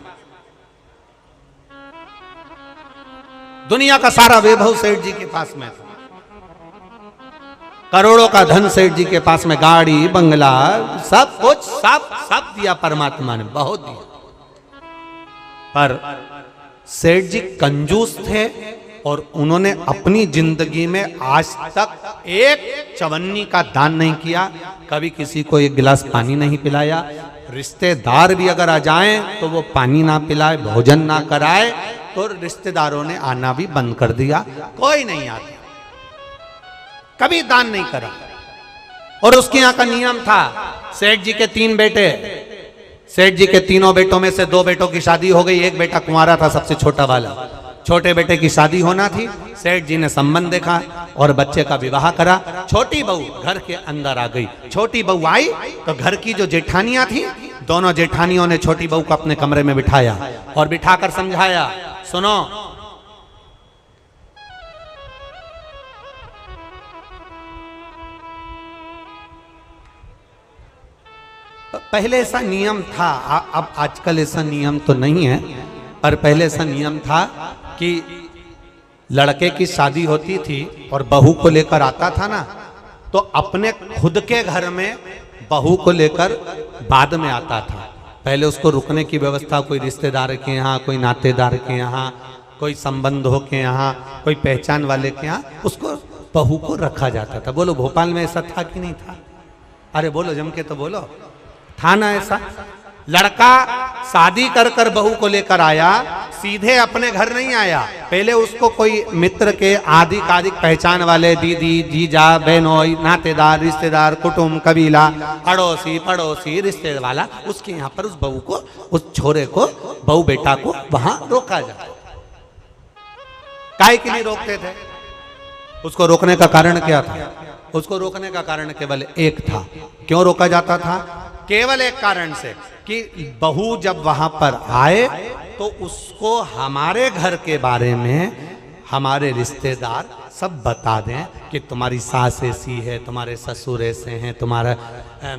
दुनिया का सारा वैभव सेठ जी के पास में था, करोड़ों का धन सेठ जी के पास में, गाड़ी बंगला सब कुछ, सब दिया परमात्मा ने, बहुत दिया। पर सेठ जी कंजूस थे और उन्होंने अपनी जिंदगी में आज तक एक चवन्नी का दान नहीं किया, कभी किसी को एक गिलास पानी नहीं पिलाया, रिश्तेदार भी अगर आ जाएं तो वो पानी ना पिलाए, भोजन ना कराए, तो रिश्तेदारों ने आना भी बंद कर दिया, कोई नहीं आता, कभी दान नहीं करा। और उसके यहाँ का नियम था, सेठ जी के 3 बेटे, सेठ जी के तीनों बेटों में से 2 बेटों की शादी हो गई, एक बेटा कुंवारा था, सबसे छोटा वाला। छोटे बेटे की शादी होना थी, सेठ जी ने संबंध देखा और बच्चे का विवाह करा। छोटी बहू घर के अंदर आ गई। छोटी बहू आई तो घर की जो जेठानियां थी, दोनों जेठानियों ने छोटी बहू को अपने कमरे में बिठाया और बिठाकर समझाया, सुनो, पहले ऐसा नियम था, अब आजकल ऐसा नियम तो नहीं है, पर पहले ऐसा नियम था कि लड़के की शादी होती थी और बहू को लेकर आता था ना, तो अपने खुद के घर में बहू को लेकर बाद में आता था। पहले उसको रुकने की व्यवस्था कोई रिश्तेदार के यहाँ, कोई नातेदार के यहाँ, कोई संबंधों के यहाँ, कोई पहचान वाले के यहाँ, उसको बहू को रखा जाता था। बोलो भोपाल में ऐसा था कि नहीं था? अरे बोलो, जम के तो बोलो, था ना ऐसा? लड़का शादी कर कर बहू को लेकर आया, सीधे अपने घर नहीं आया, पहले उसको कोई मित्र के आधिकारिक पहचान वाले, दीदी, जीजा, बहनोई, नातेदार, रिश्तेदार, कुटुंब, कबीला, अड़ोसी पड़ोसी, रिश्तेदार वाला, उसके यहाँ पर उस बहू को, उस छोरे को, बहू बेटा को वहां रोका जाता। काहे के लिए रोकते थे? उसको रोकने का कारण क्या था? उसको रोकने का कारण केवल एक था। क्यों रोका जाता था? केवल एक कारण से कि बहू जब वहां पर आए तो उसको हमारे घर के बारे में हमारे रिश्तेदार सब बता दें कि तुम्हारी सास ऐसी है, तुम्हारे ससुर ऐसे हैं, तुम्हारा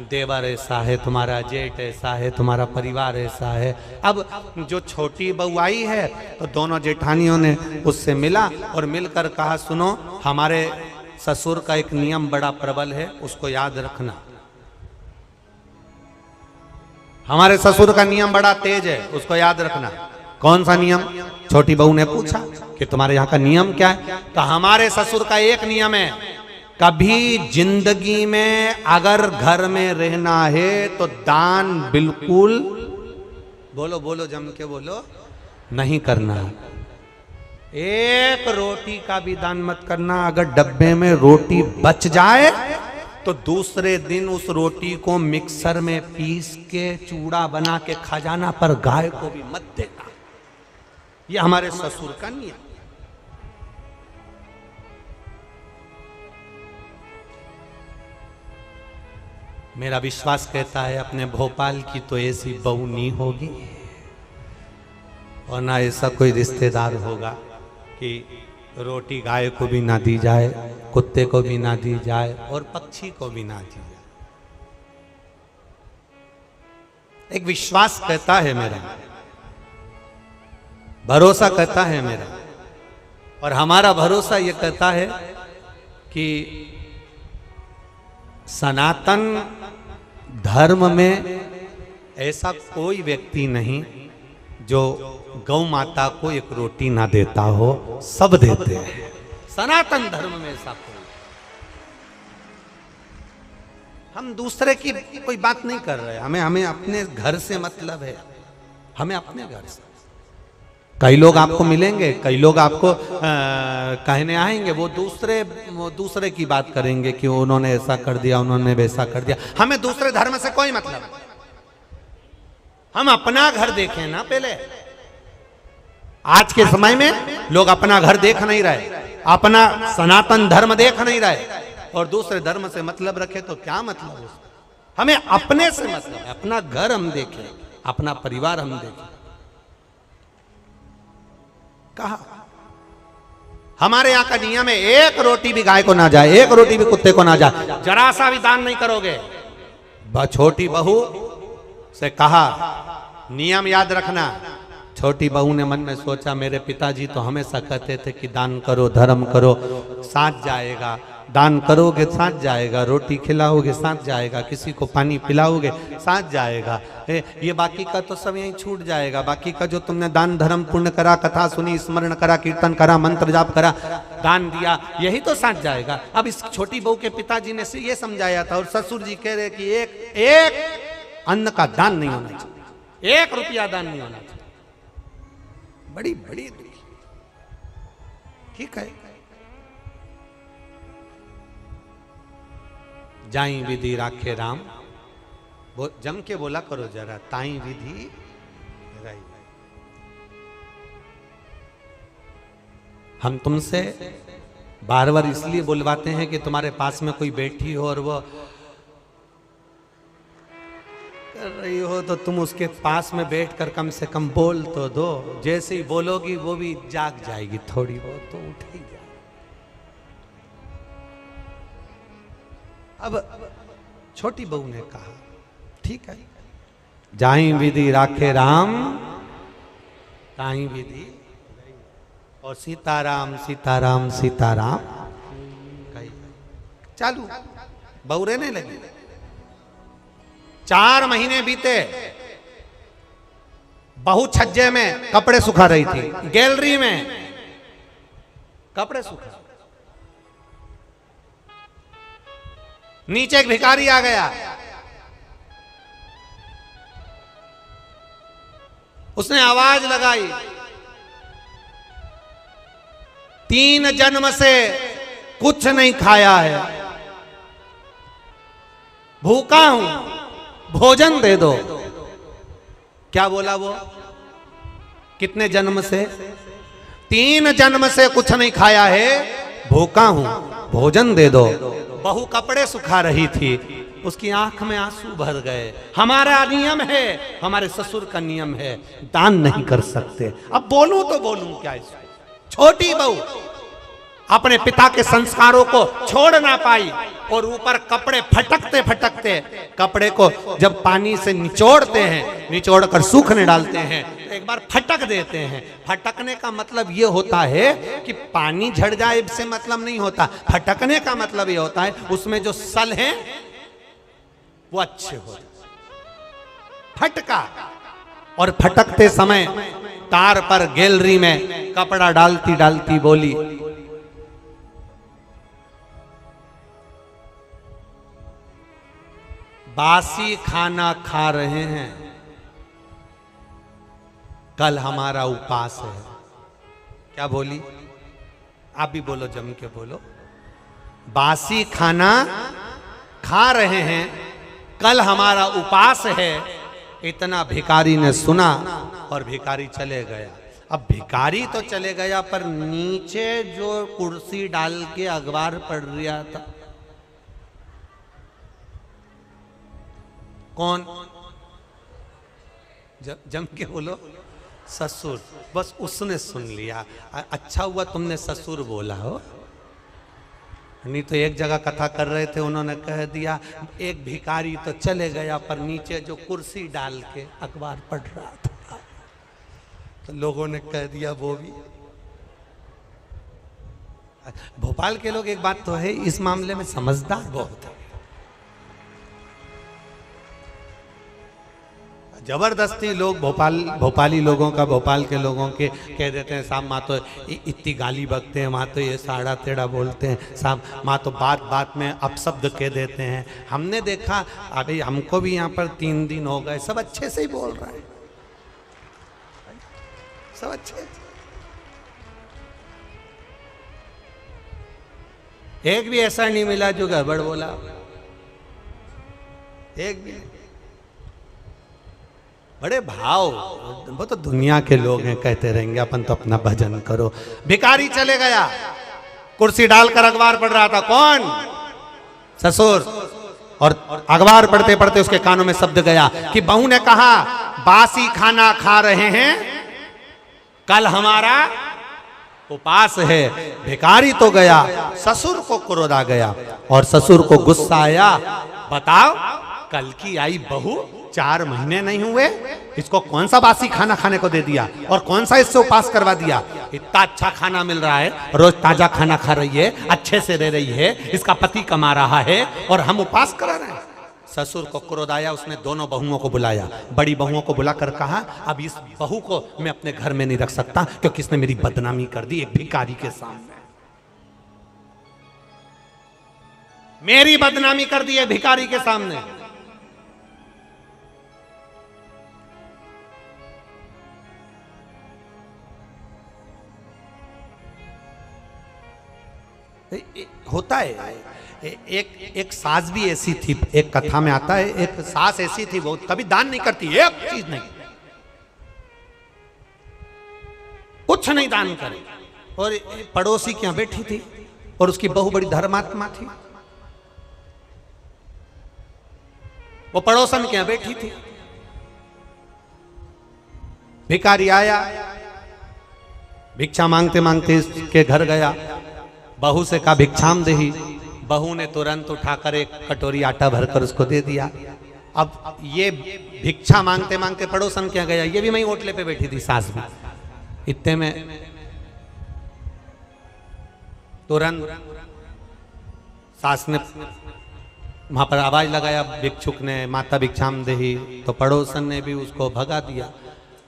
देवर ऐसा है, तुम्हारा जेठ ऐसा है, तुम्हारा परिवार ऐसा है। अब जो छोटी बहू आई है तो दोनों जेठानियों ने उससे मिला और मिलकर कहा, सुनो, हमारे ससुर का एक नियम बड़ा प्रबल है, उसको याद रखना। हमारे ससुर का नियम बड़ा तेज है, उसको याद रखना। कौन सा नियम? छोटी बहू ने पूछा कि तुम्हारे यहाँ का नियम क्या है? तो हमारे ससुर का एक नियम है, कभी जिंदगी में अगर घर में रहना है तो दान बिल्कुल, बोलो बोलो, जम के बोलो, नहीं करना। एक रोटी का भी दान मत करना। अगर डब्बे में रोटी बच जाए तो दूसरे दिन उस रोटी को मिक्सर में पीस के चूड़ा बना के खा जाना, पर गाय को भी मत देना। ये हमारे ससुर का नियम। मेरा विश्वास कहता है अपने भोपाल की तो ऐसी बहू नहीं होगी और ना ऐसा कोई रिश्तेदार होगा कि रोटी गाय को भी ना दी जाए, कुत्ते को भी ना दी जाए और पक्षी को भी ना दी जाए। एक विश्वास कहता है मेरा, भरोसा कहता है मेरा, और हमारा भरोसा ये कहता है कि सनातन धर्म में ऐसा कोई व्यक्ति नहीं जो गौ माता को एक रोटी ना देता हो, सब देते हैं। सनातन धर्म में ऐसा कोई, हम दूसरे की कोई बात नहीं कर रहे, हमें अपने घर से मतलब है, हमें अपने घर से। कई लोग आपको मिलेंगे, कई लोग आपको कहने आएंगे, वो दूसरे की बात करेंगे कि उन्होंने ऐसा कर दिया, उन्होंने वैसा कर दिया। हमें दूसरे धर्म से कोई मतलब नहीं, हम अपना घर देखें ना पहले। आज के समय में लोग अपना घर देख नहीं रहे, अपना सनातन धर्म देख नहीं रहे और दूसरे धर्म से मतलब रखे तो क्या मतलब है? हमें अपने से मतलब है, अपना घर हम देखें, अपना परिवार हम देखें। कहा हमारे यहाँ का नियम है, एक रोटी भी गाय को ना जाए, एक रोटी भी कुत्ते को ना जाए, जरा सा भी दान नहीं करोगे। छोटी बहू से कहा नियम याद रखना। छोटी बहू ने मन में सोचा, मेरे पिताजी तो हमेशा कहते थे कि दान करो, धर्म करो, साथ जाएगा। दान करोगे साथ जाएगा, रोटी खिलाओगे साथ जाएगा, किसी को पानी पिलाओगे साथ जाएगा। ये बाकी का तो सब यहीं छूट जाएगा। बाकी का जो तुमने दान धर्म पुण्य करा, कथा सुनी, स्मरण करा, कीर्तन करा, मंत्र जाप करा, दान दिया, यही तो साथ जाएगा। अब इस छोटी बहू के पिताजी ने ये समझाया था और ससुर जी कह रहे कि एक अन्न का दान नहीं होना चाहिए, 1 रुपया दान नहीं होना चाहिए। बड़ी बड़ी ठीक है। जाई विधि राखे राम, जम के बोला करो जरा, ताई विधि राई। हम तुमसे बार बार इसलिए बुलवाते हैं कि तुम्हारे पास में कोई बैठी हो और वो कर रही हो तो तुम उसके पास में बैठकर कम से कम बोल तो दो। जैसे ही बोलोगी वो भी जाग जाएगी, थोड़ी बहुत तो उठ ही जाएगी। अब छोटी बहू ने कहा ठीक है, जाई विधि राखे राम, ताई विधि, और सीताराम सीताराम सीताराम कही चालू, बहू रहने लगी। 4 महीने बीते, बहू छज्जे में कपड़े सुखा रही थी, गैलरी में कपड़े सुखा। नीचे एक भिखारी आ गया, उसने आवाज लगाई, 3 जन्म से कुछ नहीं खाया है, भूखा हूं, भोजन दे दो। क्या बोला वो? कितने जन्म से? 3 जन्म से कुछ नहीं खाया है, भूखा हूं, भोजन दे दो। बहू कपड़े सुखा रही थी, उसकी आंख में आंसू भर गए। हमारा नियम है, हमारे ससुर का नियम है, दान नहीं कर सकते। अब बोलूं तो बोलूं क्या इसको? छोटी बहू अपने पिता के संस्कारों को छोड़ ना पाई और ऊपर कपड़े फटकते फटकते, कपड़े को जब पानी से निचोड़ते हैं, निचोड़ कर सूखने डालते हैं, एक बार फटक देते हैं। फटकने का मतलब ये होता है कि पानी झड़ जाए से मतलब नहीं होता। फटकने का मतलब ये होता है उसमें जो सल है वो अच्छे हो जाए। फटका, और फटकते समय तार पर गैलरी में कपड़ा डालती डालती बोली, बासी खाना खा रहे हैं, कल हमारा उपवास है। क्या बोली? आप भी बोलो, जम के बोलो। बासी खाना खा रहे हैं, कल हमारा उपवास है। इतना भिखारी ने सुना और भिखारी चले गया। अब भिखारी तो चले गया, पर नीचे जो कुर्सी डाल के अखबार पढ़ रहा था, कौन? जम के बोलो, ससुर। बस उसने सुन लिया। अच्छा हुआ तुमने ससुर बोला हो, नहीं तो एक जगह कथा कर रहे थे, उन्होंने कह दिया एक भिखारी तो चले गया, पर नीचे जो कुर्सी डाल के अखबार पढ़ रहा था, तो लोगों ने कह दिया वो भी। भोपाल के लोग, एक बात तो है, इस मामले में समझदार बहुत है। जबरदस्ती लोग भोपाली लोगों का, भोपाल के लोगों के कह देते हैं साहब माँ तो इतनी गाली बकते हैं, माँ तो ये साड़ा तेड़ा बोलते हैं, साहब माँ तो बात बात में अपशब्द कह देते हैं। हमने देखा, अभी हमको भी यहाँ पर 3 दिन हो गए, सब अच्छे से ही बोल रहे हैं, सब अच्छे। एक भी ऐसा नहीं मिला जो गड़बड़ बोला, एक भी। बड़े भाव, वो तो दुनिया के लोग हैं, कहते रहेंगे, अपन तो अपना भजन करो। भिखारी चले गया, कुर्सी डालकर अखबार पढ़ रहा था। कौन? ससुर। और अखबार पढ़ते पढ़ते उसके कानों में शब्द गया कि बहू ने कहा बासी खाना खा रहे हैं, कल हमारा उपवास है। भिखारी तो गया, ससुर को क्रोध आ गया और ससुर को गुस्सा आया। बताओ, कल की आई बहू, 4 महीने नहीं हुए, इसको कौन सा बासी खाना खाने को दे दिया और कौन सा इससे उपवास करवा दिया? इतना अच्छा खाना मिल रहा है, रोज ताजा खाना खा रही है, अच्छे से रह रही है, इसका पति कमा रहा है और हम उपवास करा रहे हैं। ससुर को क्रोध आया, उसने दोनों बहुओं को बुलाया। बड़ी बहुओं को बुलाकर कहा अब इस बहू को मैं अपने घर में नहीं रख सकता, क्योंकि इसने मेरी बदनामी कर दी एक भिखारी के सामने। मेरी बदनामी कर दी है भिखारी के सामने। होता है। एक सास भी ऐसी थी, एक कथा में आता है, एक सास ऐसी थी, वो कभी दान नहीं करती, एक चीज नहीं, कुछ नहीं दान करे। और पड़ोसी के यहां बैठी थी और उसकी बहू बड़ी धर्मात्मा थी, वो पड़ोसन के यहां बैठी थी। भिखारी आया, भिक्षा मांगते मांगते इसके घर गया, बहू से कहा भिक्षाम देही। बहू ने तुरंत उठाकर एक कटोरी आटा भरकर उसको दे दिया। अब ये भिक्षा मांगते मांगते पड़ोसन के यहाँ गया, ये भी वहीं ओटले पे बैठी थी सास भी। इतने में तुरंत सास ने वहां पर आवाज लगाया, भिक्षुक ने, माता भिक्षाम देही। तो पड़ोसन ने भी उसको भगा दिया।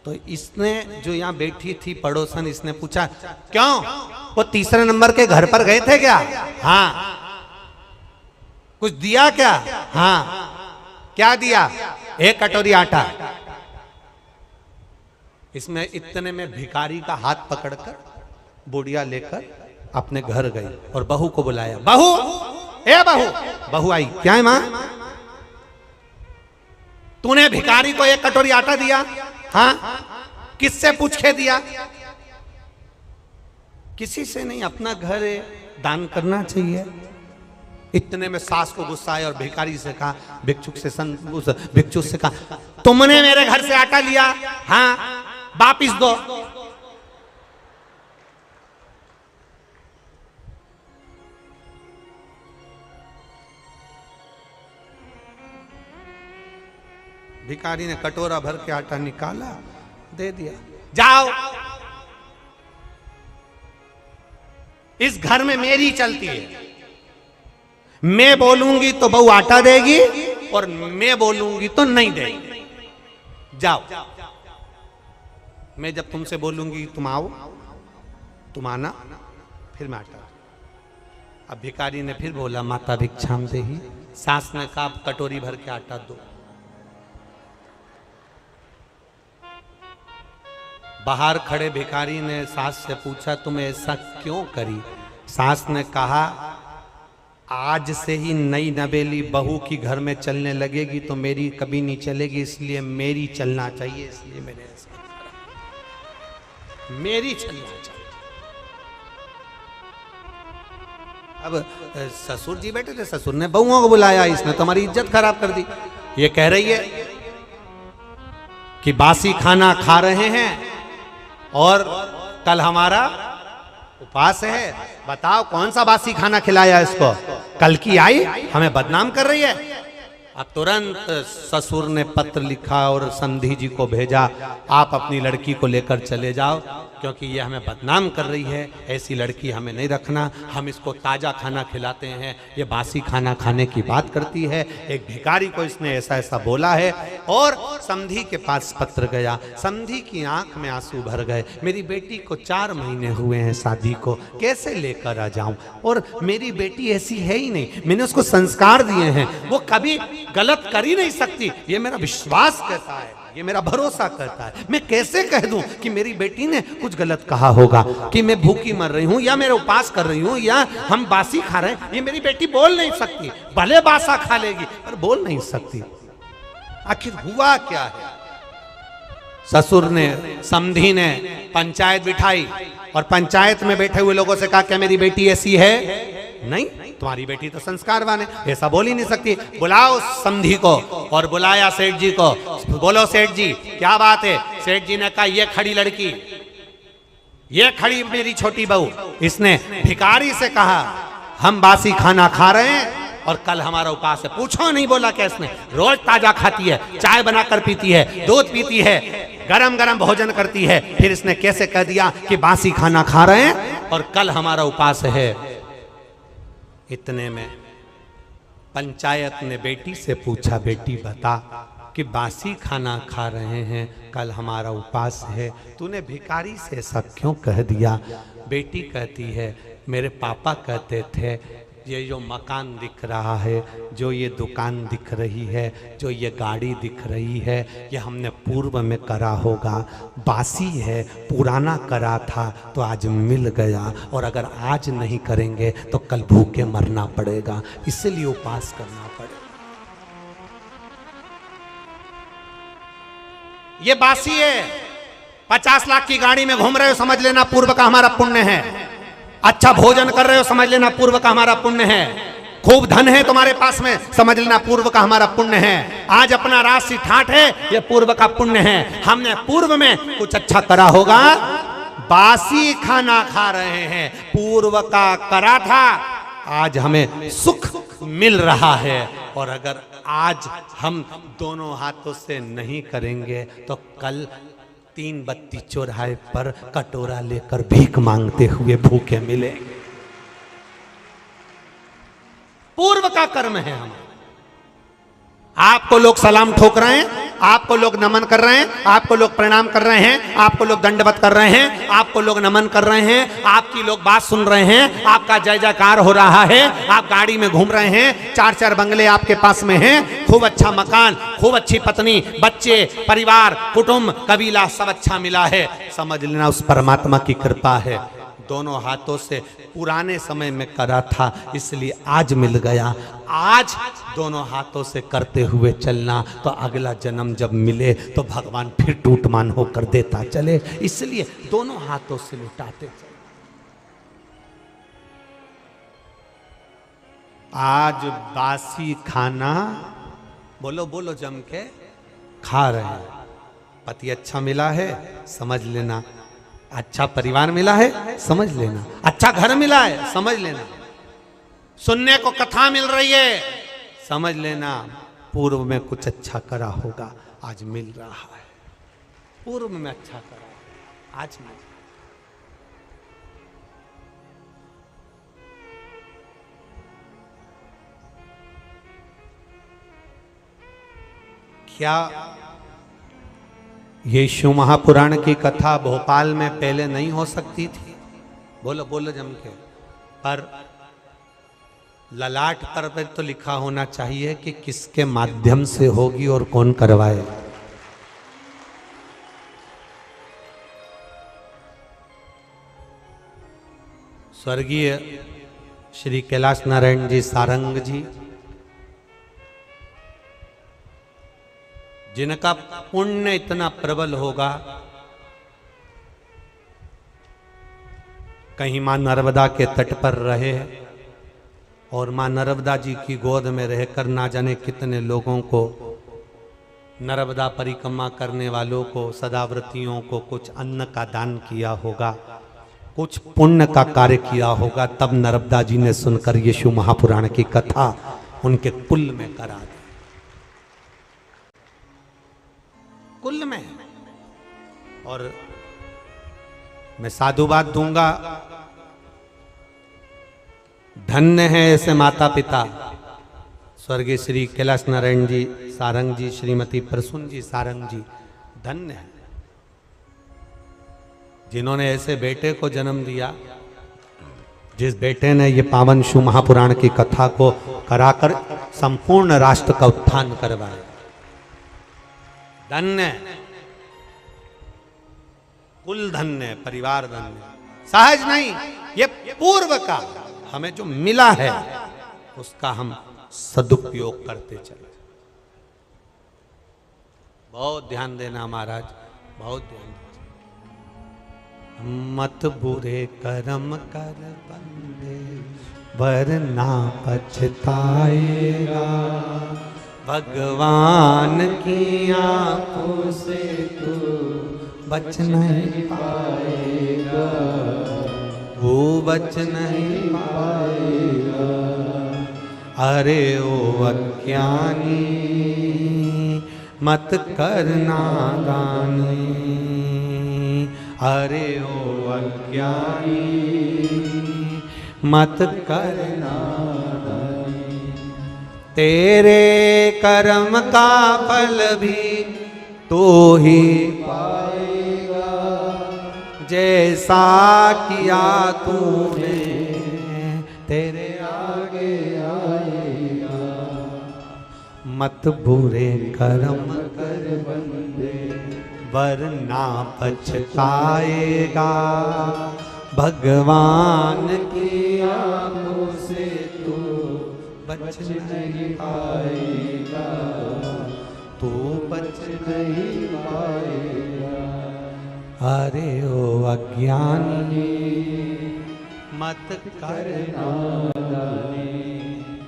तो इसने जो यहाँ बैठी थी पड़ोसन, इसने पूछा क्यों, वो तीसरे नंबर के घर पर गए थे क्या? हाँ। कुछ दिया क्या? हाँ। क्या दिया? एक कटोरी आटा। इसमें इतने में भिखारी का हाथ पकड़कर बुढ़िया लेकर अपने घर गई और बहू को बुलाया, बहू, ए बहू। बहू आई, क्या है मां? तूने भिखारी को एक कटोरी आटा दिया? हाँ। किससे पूछ के दिया? किसी से नहीं, अपना घर है, दान करना चाहिए। इतने में सास को गुस्सा आया और भिखारी से कहा, भिक्षुक से कहा, तुमने मेरे घर से आटा लिया? हाँ। वापिस दो। भिखारी ने कटोरा भर के आटा निकाला, दे दिया। जाओ, इस घर में मेरी चलती है, मैं बोलूंगी तो बहू आटा देगी और मैं बोलूंगी तो नहीं देगी। जाओ, मैं जब तुमसे बोलूंगी तुम आओ, तुम आना, फिर मैं आटा। अब भिखारी ने फिर बोला, माता भिक्षाम देही। सास ने कहा, कटोरी भर के आटा दो। बाहर खड़े भिखारी ने सास से पूछा, तुम ऐसा क्यों करी? सास ने कहा, आज से ही नई नवेली बहू की घर में चलने लगेगी तो मेरी कभी नहीं चलेगी, इसलिए मेरी चलना चाहिए, इसलिए मैंने ऐसा करा। मेरी चलना चाहिए। अब ससुर जी बैठे थे, ससुर ने बहुओं को बुलाया, इसने तुम्हारी इज्जत खराब कर दी। ये कह रही है कि बासी खाना खा रहे हैं और कल हमारा उपास है। बताओ कौन सा बासी खाना खिलाया इसको? कल की आई हमें बदनाम कर रही है। अब तुरंत ससुर ने पत्र लिखा और समधी जी को भेजा, आप अपनी लड़की को लेकर चले जाओ, क्योंकि ये हमें बदनाम कर रही है, ऐसी लड़की हमें नहीं रखना, हम इसको ताज़ा खाना खिलाते हैं, ये बासी खाना खाने की बात करती है। एक भिखारी को इसने ऐसा ऐसा बोला है। और समधी के पास पत्र गया, समधी की आंख में आंसू भर गए, मेरी बेटी को 4 महीने हुए हैं शादी को, कैसे लेकर आ जाऊं? और मेरी बेटी ऐसी है ही नहीं, मैंने उसको संस्कार दिए हैं, वो कभी गलत कर ही नहीं सकती, ये मेरा विश्वास कहता है, ये मेरा भरोसा करता है। मैं कैसे कह दूं कि मेरी बेटी ने कुछ गलत कहा होगा, कि मैं भूखी मर रही हूं या मेरा उपास कर रही हूं या हम बासी खा रहे हैं? ये मेरी बेटी बोल नहीं सकती, भले बासा खा लेगी पर बोल नहीं सकती। आखिर हुआ क्या है? ससुर ने, समधी ने पंचायत बिठाई और पंचायत में बैठे हुए लोगों से कहा, क्या मेरी बेटी ऐसी है? नहीं, तुम्हारी बेटी तो संस्कारवान है, ऐसा बोल ही नहीं सकती। बुलाओ समधी को। और बुलाया सेठ जी को, बोलो सेठ जी क्या बात है? सेठ जी ने कहा, ये खड़ी लड़की, ये खड़ी मेरी छोटी बहू, इसने भिखारी से कहा हम बासी खाना खा रहे हैं और कल हमारा उपास है। पूछो नहीं बोला क्या इसने? रोज ताजा खाती है, चाय बनाकर पीती है, दूध पीती है, गरम गरम भोजन करती है, फिर इसने कैसे कह दिया कि बासी खाना खा रहे हैं और कल हमारा उपास है? इतने में पंचायत ने बेटी से पूछा, बेटी बता कि बासी खाना खा रहे हैं, कल हमारा उपास है, तूने भिखारी से ऐसा क्यों कह दिया? बेटी कहती है, मेरे पापा कहते थे ये जो मकान दिख रहा है, जो ये दुकान दिख रही है, जो ये गाड़ी दिख रही है, ये हमने पूर्व में करा होगा। बासी है, पुराना करा था तो आज मिल गया, और अगर आज नहीं करेंगे तो कल भूखे मरना पड़ेगा, इसलिए उपास करना पड़ेगा। ये बासी है, 50 लाख की गाड़ी में घूम रहे हो, समझ लेना पूर्व का हमारा पुण्य है। अच्छा भोजन कर रहे हो, समझ लेना पूर्व का हमारा पुण्य है। खूब धन है तुम्हारे पास में, समझ लेना पूर्व का हमारा पुण्य है। आज अपना राशि ठाठ है, ये पूर्व का पुण्य है। हमने पूर्व में कुछ अच्छा करा होगा। बासी खाना खा रहे हैं, पूर्व का करा था, आज हमें सुख मिल रहा है। और अगर आज हम दोनों हाथों से नहीं करेंगे तो कल 3 बत्ती चौराहे पर कटोरा लेकर भीख मांगते हुए भूखे मिलेंगे। पूर्व का कर्म है हम। आपको लोग सलाम ठोक रहे हैं, आपको लोग नमन कर रहे हैं, आपको लोग प्रणाम कर रहे हैं, आपको लोग दंडवत कर रहे हैं, आपको लोग नमन कर रहे हैं, आपकी लोग बात सुन रहे हैं, आपका जय जयकार हो रहा है, आप गाड़ी में घूम रहे हैं, 4 बंगले आपके पास में हैं, खूब अच्छा मकान, खूब अच्छी पत्नी, बच्चे, परिवार, कुटुंब, कबीला सब अच्छा मिला है। समझ लेना उस परमात्मा की कृपा है। दोनों हाथों से पुराने समय में करा था, इसलिए आज मिल गया। आज दोनों हाथों से करते हुए चलना, तो अगला जन्म जब मिले तो भगवान फिर टूटमान होकर देता चले, इसलिए दोनों हाथों से लुटाते चले। आज बासी खाना बोलो बोलो जम के खा रहे हैं। पति अच्छा मिला है, समझ लेना अच्छा परिवार मिला है, समझ लेना अच्छा घर मिला है, समझ लेना सुनने को कथा मिल रही है, समझ लेना पूर्व में कुछ अच्छा करा होगा, आज मिल रहा है। पूर्व में अच्छा करा, आज मिल। क्या ये शिव महापुराण की कथा भोपाल में पहले नहीं हो सकती थी? बोलो बोलो जम के। पर ललाट पर तो लिखा होना चाहिए कि किसके माध्यम से होगी और कौन करवाए। स्वर्गीय श्री कैलाश नारायण जी सारंग जी, जिनका पुण्य इतना प्रबल होगा, कहीं मां नर्मदा के तट पर रहे और मां नर्मदा जी की गोद में रहकर ना जाने कितने लोगों को, नर्मदा परिक्रमा करने वालों को, सदाव्रतियों को कुछ अन्न का दान किया होगा, कुछ पुण्य का कार्य किया होगा। तब नर्मदा जी ने सुनकर ये शिव महापुराण की कथा उनके कुल में करा दी। कुल में। और मैं साधुवाद दूंगा, धन्य है ऐसे माता पिता, स्वर्गीय श्री कैलाश नारायण जी सारंग जी, श्रीमती प्रसून जी सारंग जी, धन्य है जिन्होंने ऐसे बेटे को जन्म दिया, जिस बेटे ने ये पावन शिव महापुराण की कथा को कराकर संपूर्ण राष्ट्र का उत्थान करवाया। धन्य, कुल धन्य, परिवार धन्य। सहज नहीं, ये पूर्व का हमें जो मिला है उसका हम सदुपयोग करते चले। बहुत ध्यान देना महाराज, बहुत ध्यान देना। मत बुरे कर्म कर बंदे वरना पछताएगा, भगवान की आंखों से तू बच नहीं पाएगा, वो बच नहीं पाएगा। अरे ओ अज्ञानी मत करना दानी, अरे ओ अज्ञानी मत करना दानी। तेरे कर्म का फल भी तो ही पाएगा, जैसा किया तूने तेरे आगे मत बुरे कर्म कर बंदे, वरना पछताएगा, भगवान की आंखों से तू बच नहीं पाएगा, तू बच नहीं पाएगा। अरे ओ अज्ञानी मत कर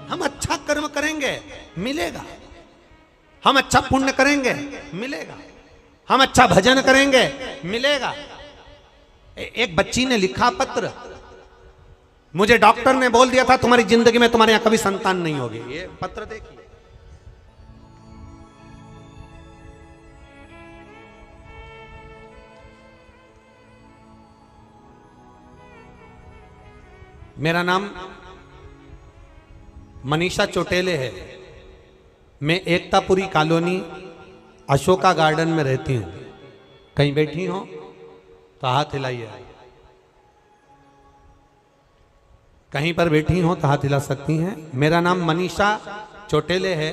हम अच्छा कर्म करेंगे मिलेगा, हम अच्छा पुण्य करेंगे मिलेगा, हम अच्छा भजन करेंगे मिलेगा। एक बच्ची ने लिखा पत्र, मुझे डॉक्टर ने बोल दिया था तुम्हारी जिंदगी में तुम्हारे यहां कभी संतान नहीं होगी। ये पत्र देखिए, मेरा नाम मनीषा चोटेले है, मैं एकतापुरी कॉलोनी अशोका गार्डन में रहती हूं। कहीं बैठी हो तो हाथ हिलाइए, कहीं पर बैठी हो तो हाथ हिला सकती हैं। मेरा नाम मनीषा चोटेले है,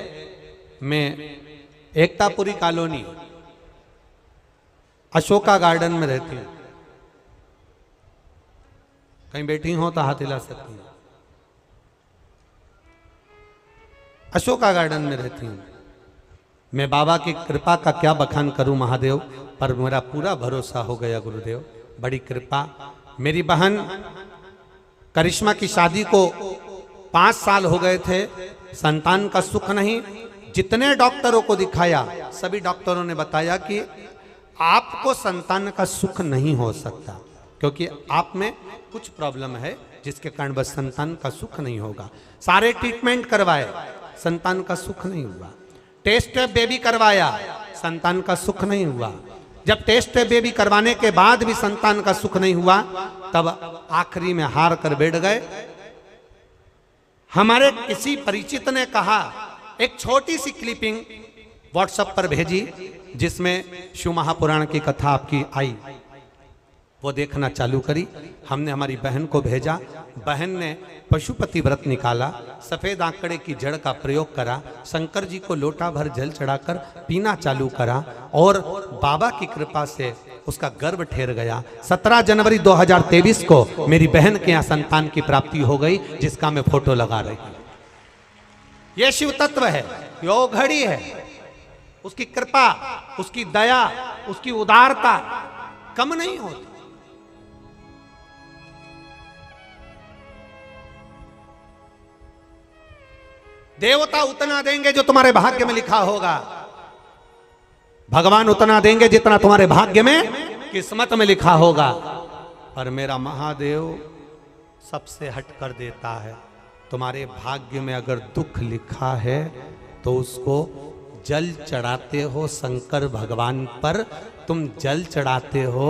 मैं एकतापुरी कॉलोनी अशोका गार्डन में रहती हूं। कहीं बैठी हो तो हाथ हिला सकती हैं। अशोका गार्डन में रहती हूं। मैं बाबा की कृपा का क्या बखान करूं महादेव, पर मेरा पूरा भरोसा हो गया गुरुदेव, बड़ी कृपा। मेरी बहन करिश्मा की शादी को 5 साल हो गए थे, संतान का सुख नहीं। जितने डॉक्टरों को दिखाया सभी डॉक्टरों ने बताया कि आपको संतान का सुख नहीं हो सकता, क्योंकि आप में कुछ प्रॉब्लम है जिसके कारण बस संतान का सुख नहीं होगा। सारे ट्रीटमेंट करवाए, संतान का सुख नहीं हुआ। टेस्ट बेबी करवाया, संतान का सुख नहीं हुआ। जब टेस्ट बेबी करवाने के बाद भी संतान का सुख नहीं हुआ, तब आखिरी में हार कर बैठ गए। हमारे किसी परिचित ने कहा, एक छोटी सी क्लिपिंग व्हाट्सएप पर भेजी जिसमें शिव महापुराण की कथा आपकी आई, वो देखना चालू करी। हमने हमारी बहन को भेजा, बहन ने पशुपति व्रत निकाला, सफेद आंकड़े की जड़ का प्रयोग करा, शंकर जी को लोटा भर जल चढ़ाकर पीना चालू करा और बाबा की कृपा से उसका गर्भ ठहर गया। 17 जनवरी 2023 को मेरी बहन के यहाँ संतान की प्राप्ति हो गई, जिसका मैं फोटो लगा रही हूं। यह शिव तत्व है, यो घड़ी है, उसकी कृपा, उसकी दया, उसकी उदारता कम नहीं होती। देवता उतना देंगे जो तुम्हारे भाग्य में लिखा होगा, भगवान उतना देंगे जितना तुम्हारे भाग्य में किस्मत में लिखा होगा। पर मेरा महादेव सबसे हट कर देता है। तुम्हारे भाग्य में अगर दुख लिखा है तो उसको जल चढ़ाते हो शंकर भगवान पर, तुम जल चढ़ाते हो,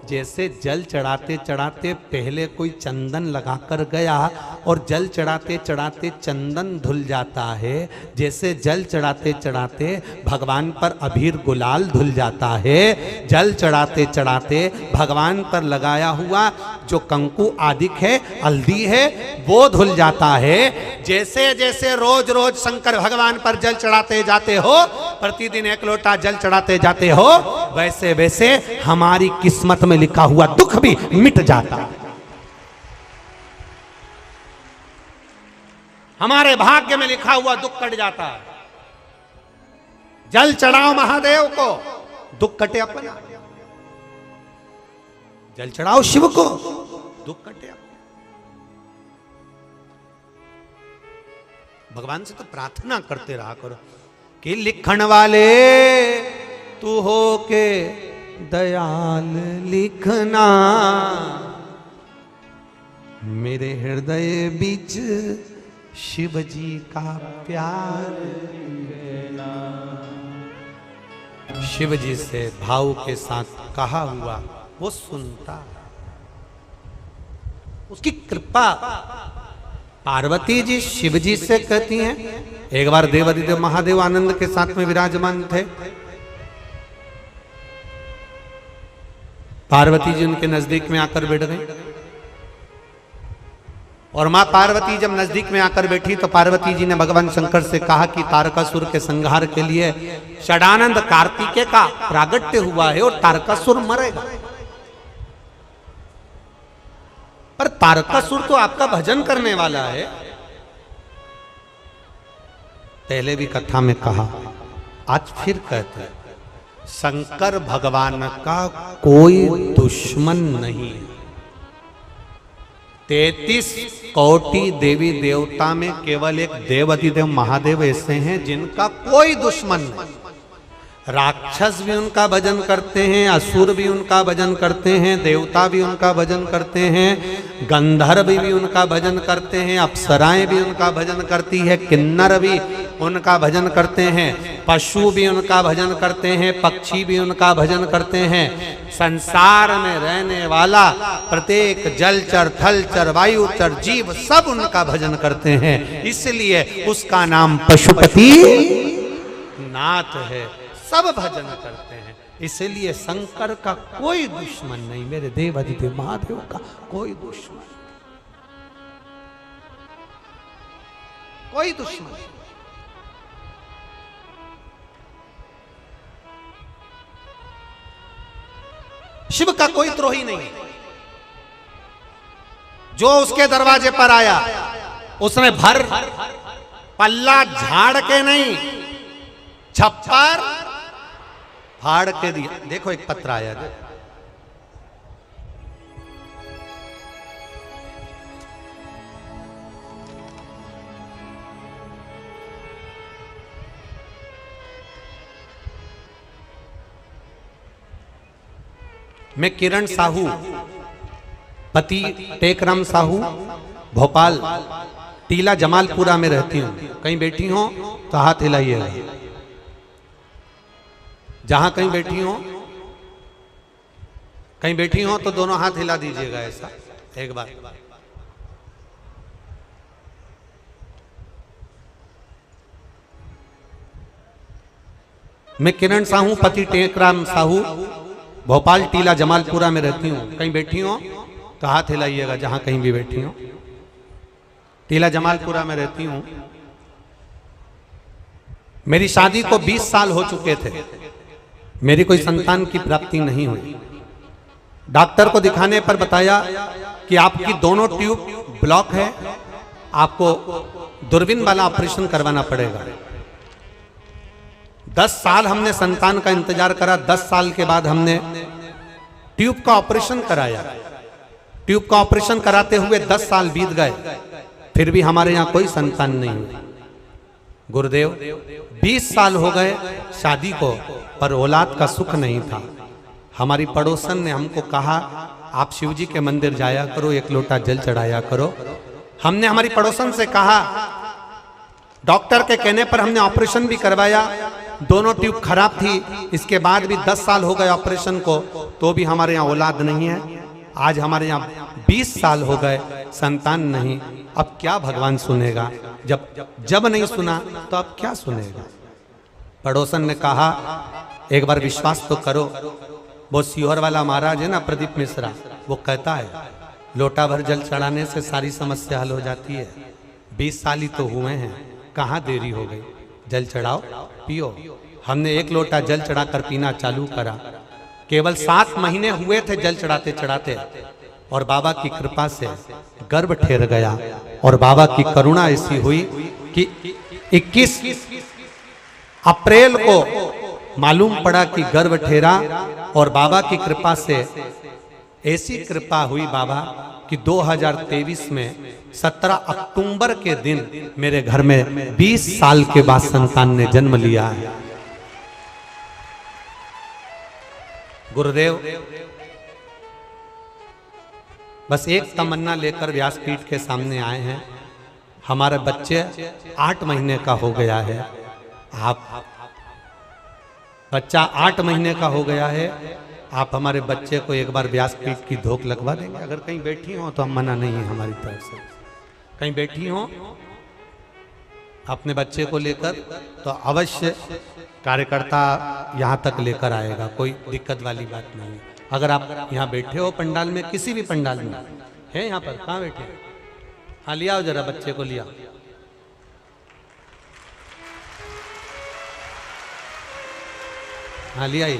जैसे जल चढ़ाते चढ़ाते पहले कोई चंदन लगाकर गया और जल चढ़ाते चढ़ाते चंदन धुल जाता है, जैसे जल चढ़ाते चढ़ाते भगवान पर अबीर गुलाल धुल जाता है, जल चढ़ाते चढ़ाते भगवान पर लगाया हुआ जो कंकु आदि है, हल्दी है, वो धुल जाता है। जैसे जैसे रोज रोज शंकर भगवान पर जल चढ़ाते जाते हो, प्रतिदिन 1 लोटा जल चढ़ाते जाते हो, वैसे वैसे हमारी किस्मत में लिखा हुआ दुख भी मिट जाता है। हमारे भाग्य में लिखा हुआ दुख कट जाता है। जल चढ़ाओ महादेव को, दुख कटे अपना। जल चढ़ाओ शिव को, दुख कटे अपना। भगवान से तो प्रार्थना करते रहा करो कि लिखण वाले तू हो के दयाल लिखना, मेरे हृदय बीच शिव जी का प्यार। शिव जी से भाव के साथ कहा हुआ वो सुनता, उसकी कृपा। पार्वती जी शिव जी से कहती हैं, एक बार देवादिदेव महादेव आनंद के साथ में विराजमान थे, पार्वती जी उनके नजदीक में आकर बैठ गई और मां पार्वती जब नजदीक में आकर बैठी तो पार्वती जी ने भगवान शंकर से कहा कि तारकासुर के संहार के लिए षडानंद कार्तिकेय का प्रागट्य हुआ है और तारकासुर मरेगा। पर तारकासुर तो आपका भजन करने वाला है। पहले भी कथा में कहा, आज फिर कहते हैं, शंकर भगवान का कोई दुश्मन नहीं है। 33 कोटि देवी देवता में केवल एक देवाधिदेव महादेव ऐसे हैं जिनका कोई दुश्मन नहीं। राक्षस भी उनका भजन करते हैं, असुर भी उनका भजन करते हैं, देवता भी उनका भजन करते हैं, गंधर्व भी उनका भजन करते हैं, अप्सराएं भी उनका भजन करती है, किन्नर भी उनका भजन करते हैं, पशु भी उनका भजन करते हैं, पक्षी भी उनका भजन करते हैं। संसार में रहने वाला प्रत्येक जलचर थलचर वायुचर जीव सब उनका भजन करते हैं। इसलिए उसका नाम पशुपति नाथ है, सब भजन करते हैं। इसलिए शंकर का कोई दुश्मन नहीं, मेरे देव अधिदेव महादेव का कोई दुश्मन, कोई दुश्मन। शिव का कोई द्रोही नहीं। जो उसके दरवाजे पर आया उसने भर पल्ला झाड़ के नहीं, छप्पर फाड़ के दिया। देखो एक पत्र आया, मैं किरण साहू पति टेकराम साहू भोपाल टीला जमालपुरा में रहती हूं। कहीं बैठी हो तो हाथ हिलाइएगा। जहां कहीं बैठी हो, कहीं बैठी हो तो दोनों हाथ हिला दीजिएगा ऐसा एक बार। मैं किरण साहू पति टेकराम साहू भोपाल टीला जमालपुरा में रहती हूँ। कहीं बैठी हो तो हाथ हिलाइएगा जहां कहीं भी बैठी हो। टीला जमालपुरा में रहती हूँ। मेरी शादी को 20 साल हो चुके थे, मेरी कोई संतान की प्राप्ति नहीं हुई। डॉक्टर को दिखाने पर बताया कि आपकी दोनों ट्यूब ब्लॉक है, आपको दूरबीन वाला ऑपरेशन करवाना पड़ेगा। 10 साल हमने संतान का इंतजार करा। 10 साल के बाद हमने ट्यूब का ऑपरेशन कराया। ट्यूब का ऑपरेशन कराते हुए 10 साल बीत गए, फिर भी हमारे यहाँ कोई संतान नहीं हुई। गुरुदेव 20 साल हो गए शादी को, पर औलाद का सुख नहीं था। हमारी पड़ोसन ने हमको कहा, आप शिव जी के मंदिर जाया करो, एक लोटा जल चढ़ाया करो। हमने हमारी पड़ोसन से कहा, डॉक्टर के कहने पर हमने ऑपरेशन भी करवाया। दोनों ट्यूब खराब थी, इसके बाद भी 10 साल हो गए ऑपरेशन को, तो भी हमारे यहाँ औलाद नहीं है। आज हमारे यहाँ 20 साल हो गए, संतान नहीं। अब क्या भगवान सुनेगा? जब नहीं सुना तो अब क्या सुनेगा? पड़ोसन ने कहा, एक बार विश्वास तो करो। वो सीहोर वाला महाराज है ना, प्रदीप मिश्रा, वो कहता है लोटा भर जल चढ़ाने से सारी समस्या हल हो जाती है। 20 साल ही तो हुए हैं, कहाँ देरी हो गई? जल चढ़ाओ, पियो। हमने 1 लोटा जल चढ़ाकर पीना चालू करा। केवल 7 महीने हुए थे जल चढ़ाते चढ़ाते, और बाबा की कृपा से गर्भ ठहर गया। और बाबा की करुणा ऐसी हुई कि 21 अप्रैल को मालूम पड़ा कि गर्भ ठहरा। और बाबा की कृपा से ऐसी कृपा हुई बाबा कि 2023 में 17 अक्टूबर के दिन मेरे घर में 20 साल के बाद संतान ने जन्म लिया है। गुरुदेव बस एक तमन्ना लेकर व्यासपीठ के सामने आए हैं। हमारे बच्चे 8 महीने का हो गया है। आप बच्चा 8 महीने का हो गया है। आप हमारे बच्चे को एक बार व्यासपीठ की धोख लगवा देंगे? अगर कहीं बैठी हो तो हम मना नहीं है हमारी तरफ से। कहीं बैठी हो अपने बच्चे को लेकर तो अवश्य कार्यकर्ता यहाँ तक लेकर आएगा, कोई दिक्कत वाली बात नहीं है। अगर आप यहाँ बैठे हो पंडाल में, किसी भी पंडाल में है, यहाँ पर कहाँ बैठे? हाँ लिया जरा बच्चे को लिया। हाँ लिया ही।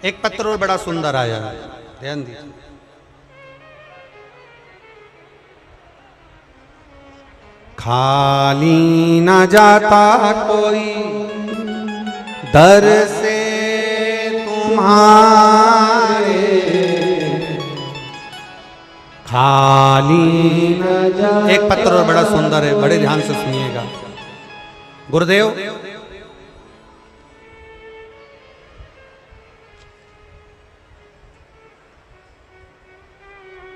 एक पत्र और बड़ा सुंदर आया है, ध्यान दीजिए। खाली न जाता कोई दर से तुम्हारे, खाली न जा। एक पत्र और बड़ा सुंदर है, बड़े ध्यान से सुनिएगा। गुरुदेव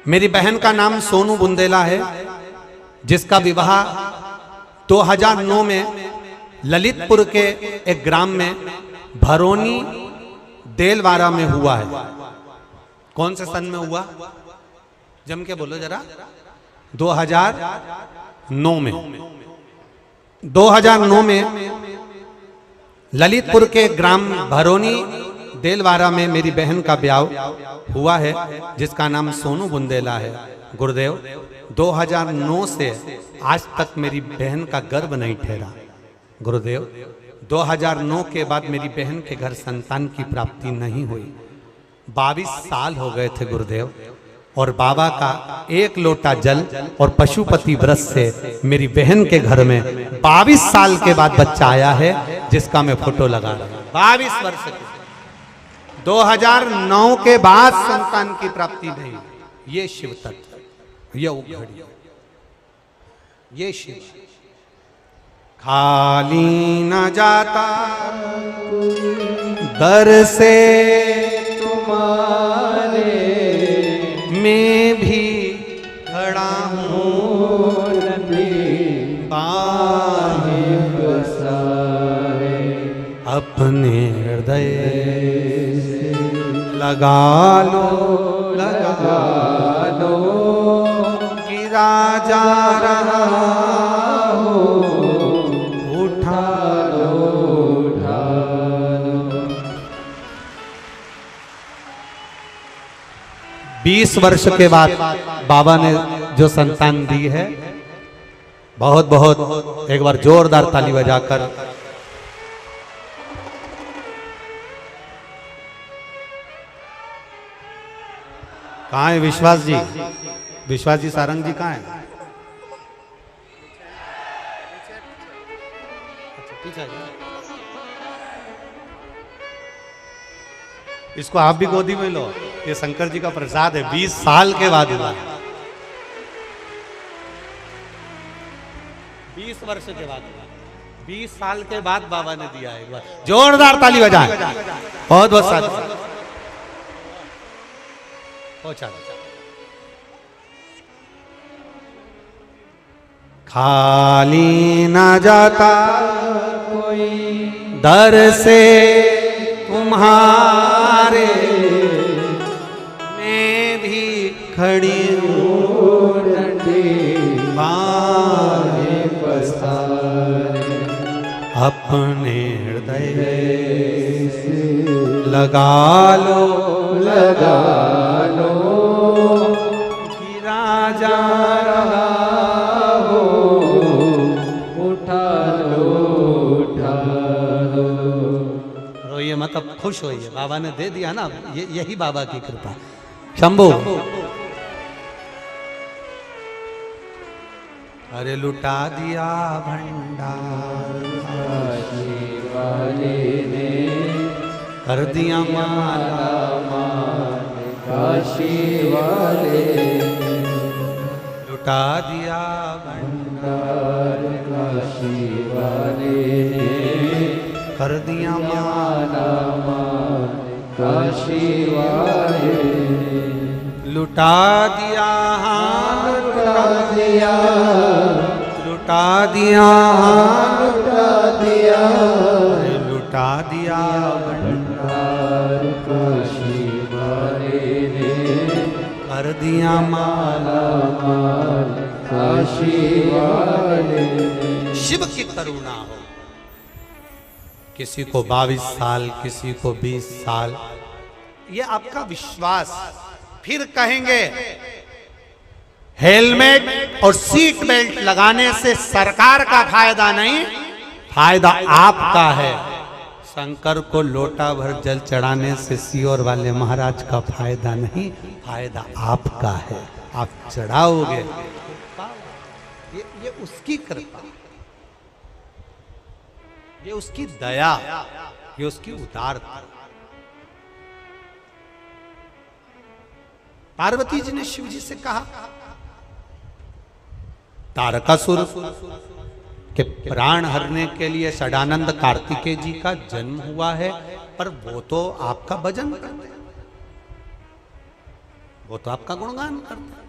मेरी बहन का नाम सोनू बुंदेला है, जिसका विवाह 2009 में ललितपुर के एक ग्राम में भरोनी देलवारा में हुआ है। कौन से सन में हुआ? जम के बोलो जरा। 2009 में। 2009 में ललितपुर के ग्राम भरोनी देलवारा में मेरी बहन का ब्याह हुआ है, जिसका नाम सोनू बुंदेला है। गुरुदेव 2009 से आज तक मेरी बहन का गर्भ नहीं ठहरा। गुरुदेव 2009 के बाद मेरी बहन के घर संतान की प्राप्ति नहीं हुई। 22 साल हो गए थे गुरुदेव, और बाबा का एक लोटा जल और पशुपति व्रत से मेरी बहन के घर में 22 साल के बाद बच्चा आया है, जिसका मैं फोटो लगा रहा हूं। 22 वर्ष के 2009 के बाद संतान की प्राप्ति नहीं। ये शिव तत्व, ये उघड़ी, ये शिव। खाली न जाता दर से तुम्हारे, मैं भी खड़ा हूँ बाहें पसारे, अपने हृदय से लगा लो गिरा जा रहा हो, उठा लो 20 वर्ष के बाद बाबा ने जो संतान दी है, बहुत बहुत एक बार जोरदार ताली बजाकर कहाँ है विश्वास जी? विश्वास जी सारंग जी कहाँ है? इसको आप भी गोदी में लो, ये शंकर जी का प्रसाद है। 20 साल के बाद हुआ, 20 वर्ष के बाद हुआ, 20 साल के बाद बाबा ने दिया है। जोरदार ताली बजाएं। बहुत बहुत साथ पहुंचा। खाली न जाता कोई दर से तुम्हारे, मैं भी खड़ी हूँ बाहें पसारे, अपने हृदय से लगा लो गिरा जा रहा हो, उठा लो रोइए मत, अब खुश होइए। बाबा ने दे दिया ना, यही बाबा की कृपा। शंभू अरे लुटा दिया भंडार वाले ने, कर दिया माला काशी वाले, लुटा दिया भंडार काशी वाले ने, कर दिया माला काशी वाले, लुटा दिया लुटा दिया लुटा दिया लुटा दिया भंडार काशी वाले ने, कर दिया माला काशी वाले ने। शिव की करुणा हो, किसी को 22 साल, किसी को 20 साल, ये आपका विश्वास, फिर कहेंगे हेलमेट और सीट बेल्ट लगाने से सरकार का फायदा नहीं, फायदा आपका है। शंकर को लोटा भर जल चढ़ाने से सीओर वाले महाराज का फायदा नहीं, फायदा आपका है। आप चढ़ाओगे, ये उसकी कृपा, ये उसकी दया, ये उसकी उदारता। पार्वती जी ने शिव जी से कहा तारकासुर के प्राण हरने के लिए षडानंद कार्तिकेय जी का जन्म हुआ है, पर वो तो आपका भजन करते हैं, वो तो आपका गुणगान करते हैं।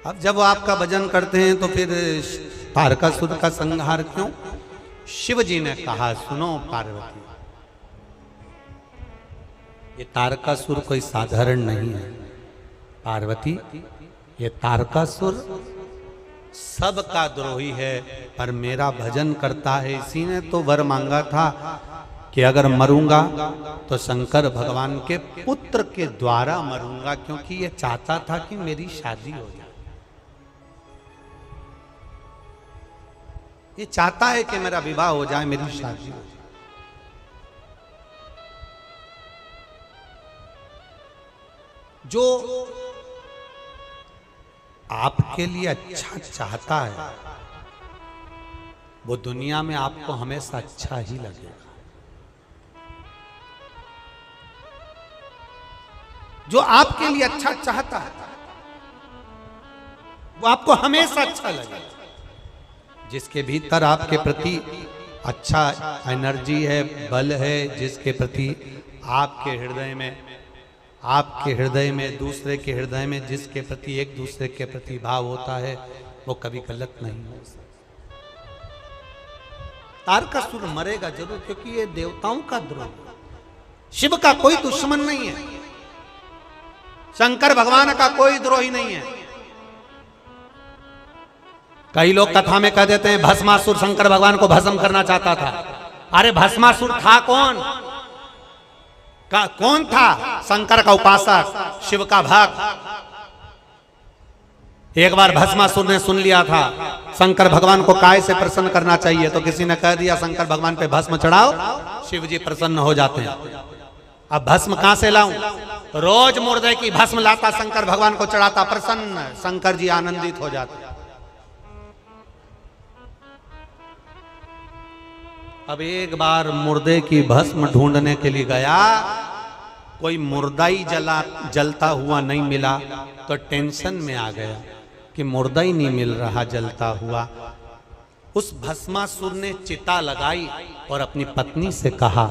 अब जब वो आपका भजन करते हैं तो फिर तारकासुर का संहार क्यों? शिव जी ने कहा सुनो पार्वती, ये तारकासुर कोई साधारण नहीं है। पार्वती, ये तारकासुर सबका द्रोही है, पर मेरा भजन करता है। इसी ने तो वर मांगा था कि अगर मरूंगा तो शंकर भगवान के पुत्र के द्वारा मरूंगा, क्योंकि ये चाहता था कि मेरी शादी हो जाए। ये चाहता है कि मेरा विवाह हो जाए, मेरी शादी हो जाए। जो आपके लिए अच्छा चाहता है वो दुनिया में आपको हमेशा अच्छा ही लगेगा। जो आपके लिए अच्छा चाहता है वो आपको हमेशा अच्छा लगेगा। जिसके भीतर आपके प्रति अच्छा एनर्जी है, बल है, जिसके प्रति आपके हृदय में दूसरे के हृदय में जिसके प्रति एक दूसरे के प्रति भाव होता है, वो कभी गलत नहीं हो सकता। तारकासुर मरेगा जरूर, क्योंकि ये देवताओं का द्रोह, शिव का कोई दुश्मन नहीं है, शंकर भगवान का कोई द्रोही नहीं है। कई लोग कथा में कह देते हैं भस्मासुर शंकर भगवान को भस्म करना चाहता था। अरे भस्मासुर था कौन? कौन था? शंकर का उपासक, शिव का भक्त। एक बार भस्मासुर ने सुन लिया था शंकर भगवान को काय से प्रसन्न करना चाहिए, तो किसी ने कह दिया शंकर भगवान पे भस्म चढ़ाओ, शिव जी प्रसन्न हो जाते हैं। अब भस्म कहां से लाऊं? रोज मुर्दे की भस्म लाता, शंकर भगवान को चढ़ाता, प्रसन्न शंकर जी आनंदित हो जाते। अब एक बार मुर्दे की भस्म ढूंढने के लिए गया, कोई मुर्दा ही जलता हुआ नहीं मिला, तो टेंशन में आ गया कि मुर्दा ही नहीं मिल रहा जलता हुआ। उस भस्मासुर ने चिता लगाई और अपनी पत्नी से कहा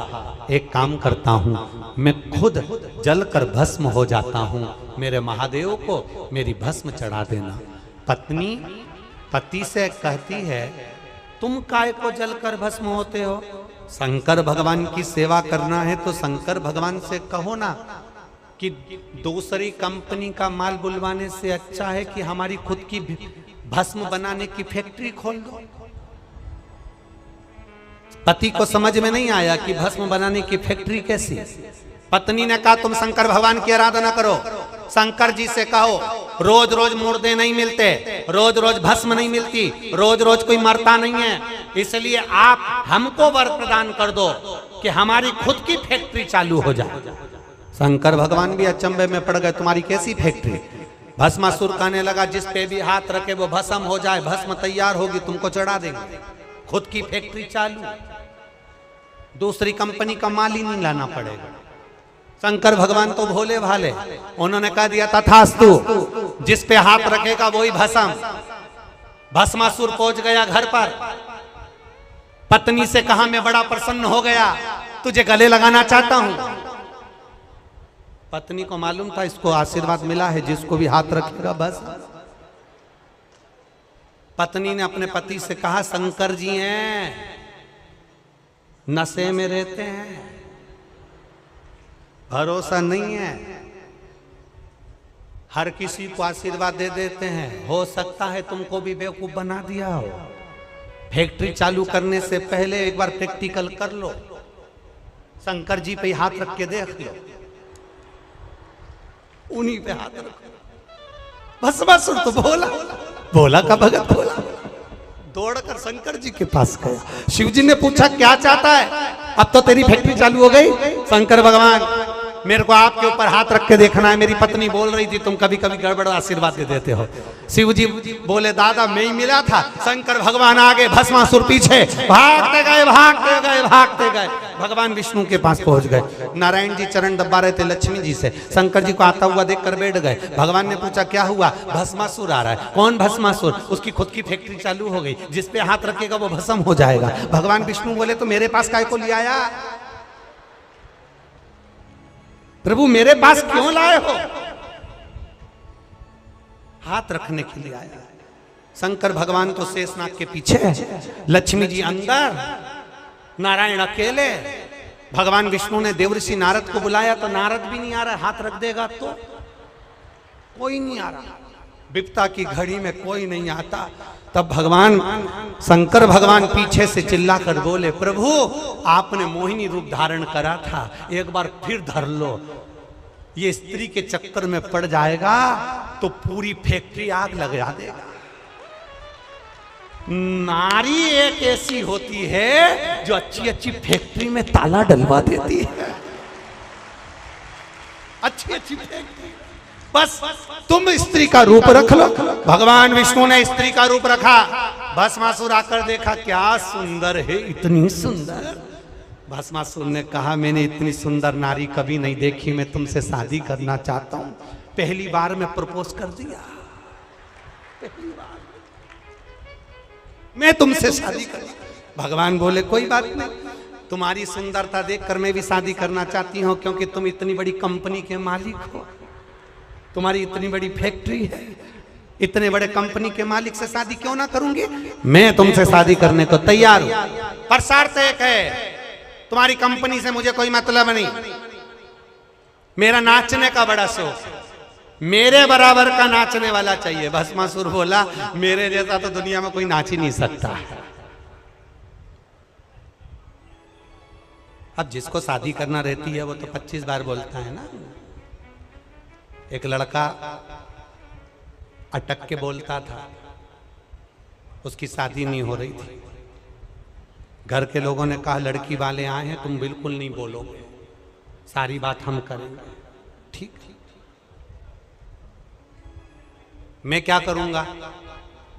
एक काम करता हूं, मैं खुद जलकर भस्म हो जाता हूं, मेरे महादेव को मेरी भस्म चढ़ा देना। पत्नी पति से कहती है तुम काय को जलकर भस्म होते हो? शंकर भगवान की सेवा करना है तो शंकर भगवान से कहो ना कि दूसरी कंपनी का माल बुलवाने से अच्छा है कि हमारी खुद की भस्म बनाने की फैक्ट्री खोल दो। पति को समझ में नहीं आया कि भस्म बनाने की फैक्ट्री कैसी। पत्नी ने कहा तुम शंकर भगवान की आराधना करो, शंकर जी से कहो रोज रोज मुर्दे नहीं मिलते, रोज रोज भस्म नहीं मिलती, रोज रोज कोई मरता नहीं है, इसलिए आप हमको वर प्रदान कर दो कि हमारी खुद की फैक्ट्री चालू हो जाए। शंकर भगवान भी अचंभे में पड़ गए, तुम्हारी कैसी फैक्ट्री? भस्मासुर कहने लगा जिस पे भी हाथ रखे वो भस्म हो जाए, भस्म तैयार होगी तुमको चढ़ा देंगे। खुद की फैक्ट्री चालू, दूसरी कंपनी का माल ही नहीं लाना पड़ेगा। शंकर भगवान तो भोले भाले, उन्होंने कह दिया तथास्तु, जिस पे हाथ रखेगा वही भस्म। भस्मासुर पहुंच गया घर पर, पत्नी से कहा मैं बड़ा प्रसन्न हो गया, तुझे गले लगाना चाहता हूं। पत्नी को मालूम था इसको आशीर्वाद मिला है, जिसको भी हाथ रखेगा बस। पत्नी ने अपने पति से कहा शंकर जी हैं, नशे में रहते हैं, भरोसा नहीं है, हर किसी को आशीर्वाद दे देते हैं, हो सकता है तुमको भी बेवकूफ बना दिया हो। फैक्ट्री चालू करने से पहले एक बार प्रैक्टिकल कर लो, शंकर जी पे हाथ रख के देख लो, उन्हीं पे हाथ रखो। भस्मासुर तो भोला, भोला का भगत भोला दौड़कर शंकर जी के पास गया। शिव जी ने पूछा क्या चाहता है? अब तो तेरी फैक्ट्री चालू हो गई। शंकर भगवान, मेरे को आपके ऊपर हाथ रख के देखना है, मेरी पत्नी बोल रही थी तुम कभी कभी गड़बड़ आशीर्वाद दे देते हो। शिव जी बोले दादा मैं ही मिला था। शंकर भगवान आगे, भस्मासुर पीछे, भागते गए भागते गए भागते गए, भगवान विष्णु के पास पहुंच गए। नारायण जी चरण दबा रहे थे लक्ष्मी जी से, शंकर जी को आता हुआ देखकर बैठ गए। भगवान ने पूछा क्या हुआ? भस्मासुर आ रहा है। कौन भस्मासुर? उसकी खुद की फैक्ट्री चालू हो गई, जिस पे हाथ रखेगा वो भस्म हो जाएगा। भगवान विष्णु बोले तो मेरे पास काय को ले आया? प्रभु मेरे पास क्यों लाए हो? हाथ रखने के लिए आया। शंकर भगवान तो शेषनाग के पीछे, लक्ष्मी जी अंदर, नारायण अकेले। भगवान विष्णु ने देवर्षि नारद को बुलाया तो नारद भी नहीं आ रहा। हाथ रख देगा तो कोई नहीं आ रहा। विपता की घड़ी में कोई नहीं आता। तब भगवान शंकर भगवान पीछे से चिल्ला कर बोले प्रभु आपने मोहिनी रूप धारण करा था, एक बार फिर धर लो। ये स्त्री के चक्कर में पड़ जाएगा तो पूरी फैक्ट्री आग लगा देगा। नारी एक ऐसी होती है जो अच्छी अच्छी फैक्ट्री में ताला डलवा देती है। अच्छी अच्छी फैक्ट्री, बस तुम स्त्री का रूप रख लो। भगवान विष्णु ने स्त्री का रूप रखा। भस्मासुर आकर देखा क्या सुंदर है, इतनी सुंदर। भस्मासुर ने कहा मैंने इतनी सुंदर नारी कभी नहीं देखी, मैं तुमसे शादी करना चाहता हूं। पहली बार मैं प्रपोज कर दिया, पहली बार मैं तुमसे शादी कर। भगवान बोले कोई बात नहीं, तुम्हारी सुंदरता देखकर मैं भी शादी करना चाहती हूं, क्योंकि तुम इतनी बड़ी कंपनी के मालिक हो, तुम्हारी इतनी बड़ी फैक्ट्री है, इतने बड़े कंपनी के मालिक से शादी क्यों ना करूंगी। मैं तुमसे शादी करने को तैयार हूं, पर शर्त एक है, तुम्हारी कंपनी से मुझे कोई मतलब नहीं। मेरा नाचने का बड़ा शौक, मेरे बराबर का नाचने वाला चाहिए। भस्मासुर बोला मेरे जैसा तो दुनिया में कोई नाच ही नहीं सकता। अब जिसको शादी करना रहती है वो तो 25 बार बोलता है ना। एक लड़का अटक के बोलता था, उसकी शादी नहीं हो रही थी। घर के लोगों ने कहा लड़की वाले आए हैं, तुम बिल्कुल नहीं बोलोगे, सारी बात हम करेंगे। ठीक, मैं क्या करूंगा?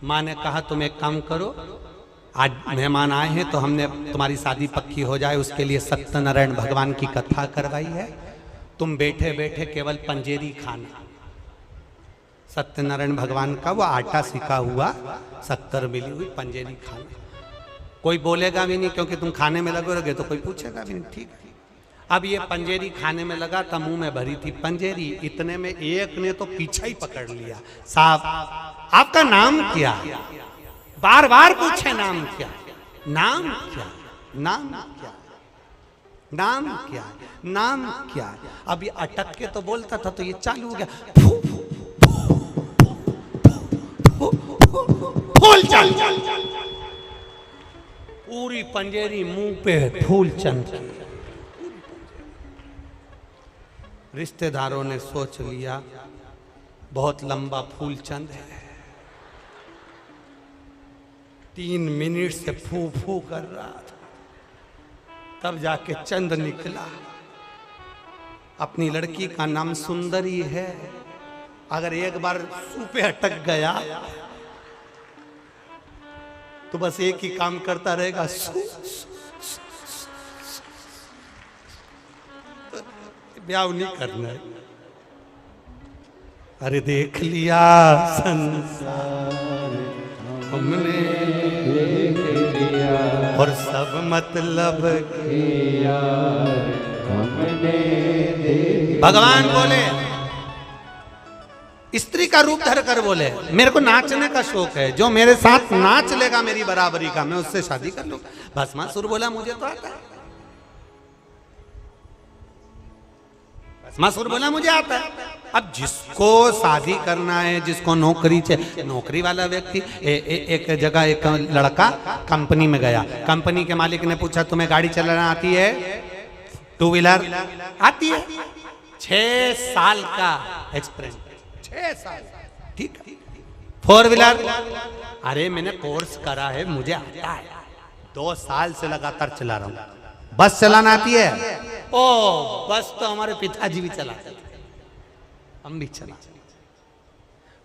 माँ ने कहा तुम एक काम करो, आज मेहमान आए हैं तो हमने तुम्हारी शादी पक्की हो जाए उसके लिए सत्यनारायण भगवान की कथा करवाई है। तुम बैठे बैठे केवल पंजेरी खाना, सत्यनारायण भगवान का वो आटा सिका हुआ, शक्कर मिली हुई पंजेरी खाना। कोई बोलेगा भी नहीं क्योंकि तुम खाने में लगोगे तो कोई पूछेगा भी नहीं। ठीक है। अब ये पंजेरी खाने में लगा था, मुंह में भरी थी पंजेरी, इतने में एक ने तो पीछा ही पकड़ लिया। साहब आपका नाम क्या? बार बार पूछे नाम क्या, नाम क्या, नाम क्या, नाम क्या, नाम क्या। अब ये अटक के तो बोलता था तो ये चालू हो गया, फूल चल, पूरी पंजेरी मुंह पे फूल चंद। रिश्तेदारों ने सोच लिया बहुत लंबा फूल चंद है, 3 मिनट से फू फू कर रहा था, तब जाके चंद निकला। अपनी लड़की का नाम सुंदरी है, अगर एक बार सू पे अटक गया तो बस एक ही काम करता रहेगा, ब्याह नहीं करना है। अरे देख लिया संसार हमने देख लिया और सब मतलब किया हमने देख। भगवान बोले, स्त्री का रूप धर कर बोले मेरे को नाचने का शौक है, जो मेरे साथ नाच लेगा मेरी बराबरी का मैं उससे शादी कर लूंगा। भस्मासुर बोला मुझे तो आता है, भस्मासुर बोला मुझे आता है। अब जिसको शादी करना है, जिसको नौकरी चाहिए, नौकरी वाला व्यक्ति एक जगह एक लड़का कंपनी में गया, कंपनी के मालिक ने पूछा तुम्हें गाड़ी चलाना आती है? टू व्हीलर आती है, 6 साल का एक्सपीरियंस, 6 साल, ठीक है। 4 व्हीलर, अरे मैंने कोर्स करा है, मुझे आता है, 2 साल से लगातार चला रहा हूं। बस चलाना आती है? ओ बस तो हमारे पिताजी भी चलाते थे, हम भी चला।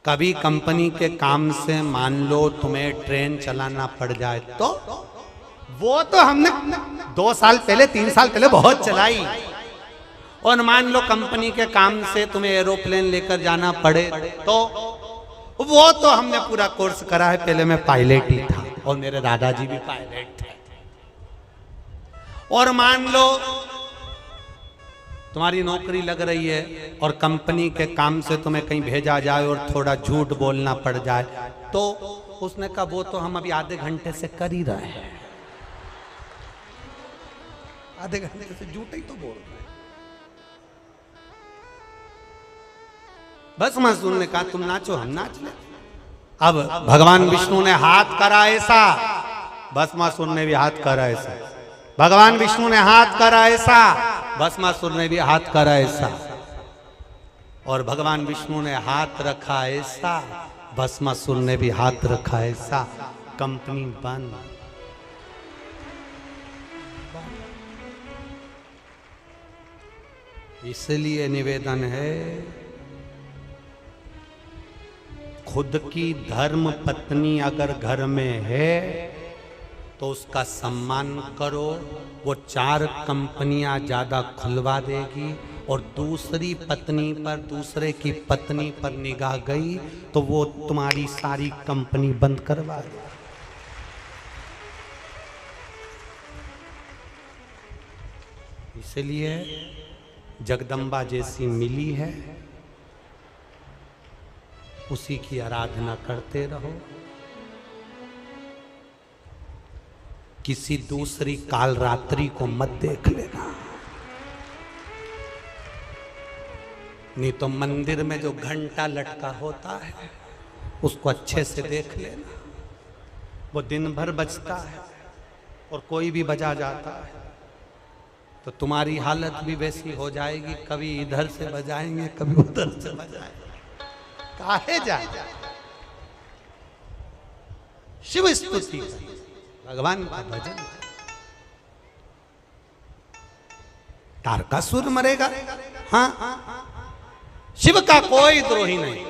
कभी कंपनी के काम से मान लो तुम्हें ट्रेन चलाना पड़ जाए तो वो तो हमने 2 साल पहले 3 साल पहले बहुत चलाई। और मान लो कंपनी के काम से तुम्हें एरोप्लेन लेकर जाना पड़े तो वो तो हमने पूरा कोर्स करा है। पहले मैं पायलट ही था और मेरे दादाजी भी पायलट थे। और मान लो तुम्हारी नौकरी लग रही है और कंपनी के काम से तुम्हें कहीं भेजा जाए और थोड़ा झूठ बोलना पड़ जाए तो उसने कहा वो तो हम अभी आधे घंटे से कर ही रहे हैं, आधे घंटे से झूठ ही तो बोल रहे हैं। बस मजदूर ने कहा तुम नाचो हम नाच ले। अब भगवान विष्णु ने हाथ करा ऐसा, भस्मासुर ने भी हाथ करा ऐसा। भगवान विष्णु ने हाथ करा ऐसा, भस्मासुर ने भी हाथ करा ऐसा। और भगवान विष्णु ने हाथ रखा ऐसा, भस्मासुर ने भी हाथ रखा ऐसा। कंपनी बंद। इसलिए निवेदन है, खुद की धर्म पत्नी अगर घर में है तो उसका सम्मान करो। वो 4 कंपनियां ज्यादा खुलवा देगी और दूसरी पत्नी पर, दूसरे की पत्नी पर निगाह गई तो वो तुम्हारी सारी कंपनी बंद करवा देगी। इसलिए जगदम्बा जैसी मिली है उसी की आराधना करते रहो। किसी दूसरी काल रात्रि को मत देख लेना, नहीं तो मंदिर में जो घंटा लटका होता है उसको अच्छे से देख लेना। वो दिन भर बजता है और कोई भी बजा जाता है तो तुम्हारी हालत भी वैसी हो जाएगी। कभी इधर से बजाएंगे, कभी उधर से बजाएंगे। काहे जाए? शिव स्तुति, भगवान का भजन। तारकासुर मरेगा, हाँ, शिव का कोई द्रोही नहीं,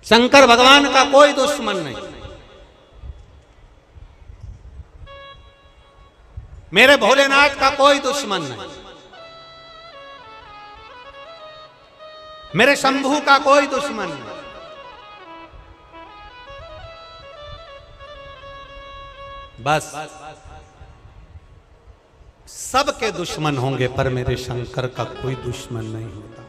शंकर भगवान का कोई दुश्मन नहीं। मेरे भोलेनाथ का कोई दुश्मन नहीं, मेरे शंभू का कोई दुश्मन नहीं। बस सबके दुश्मन होंगे पर मेरे शंकर का कोई दुश्मन नहीं होता।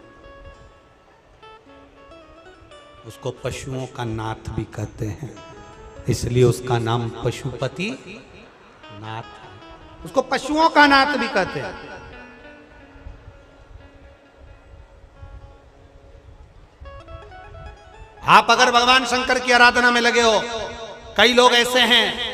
उसको पशुओं का नाथ भी कहते हैं, इसलिए उसका नाम पशुपति नाथ है। उसको पशुओं का नाथ भी कहते हैं। आप अगर भगवान शंकर की आराधना में लगे हो, कई लोग ऐसे हैं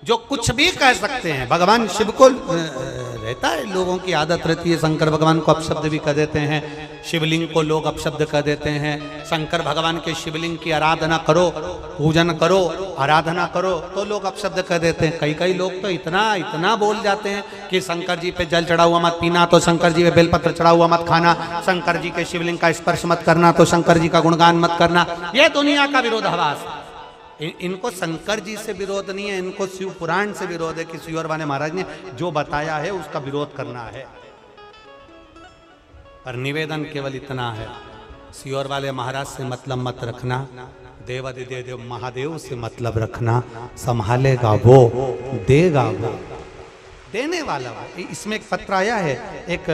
जो कुछ भी कह सकते हैं। भगवान शिव को रहता है, लोगों की आदत रहती है शंकर भगवान को अपशब्द भी कह देते हैं, शिवलिंग को लोग अपशब्द कह देते हैं। शंकर भगवान के शिवलिंग की आराधना करो, पूजन करो, आराधना करो तो लोग अपशब्द कह देते हैं। कई लोग तो इतना बोल जाते हैं कि शंकर जी पे जल चढ़ा हुआ मत पीना, तो शंकर जी पे बेलपत्र चढ़ा हुआ मत खाना, शंकर जी के शिवलिंग का स्पर्श मत करना, तो शंकर जी का गुणगान मत करना। यह दुनिया का विरोधाभास। इनको शंकर जी से विरोध नहीं है, इनको शिव पुराण से विरोध है कि सियोर वाले महाराज ने जो बताया है उसका विरोध करना है। पर निवेदन केवल इतना है, सियोर वाले महाराज से मतलब मत रखना, देवादिदेव महादेव से मतलब रखना। संभालेगा वो, देगा वो, देने वाला वो। इसमें एक पत्र आया है, एक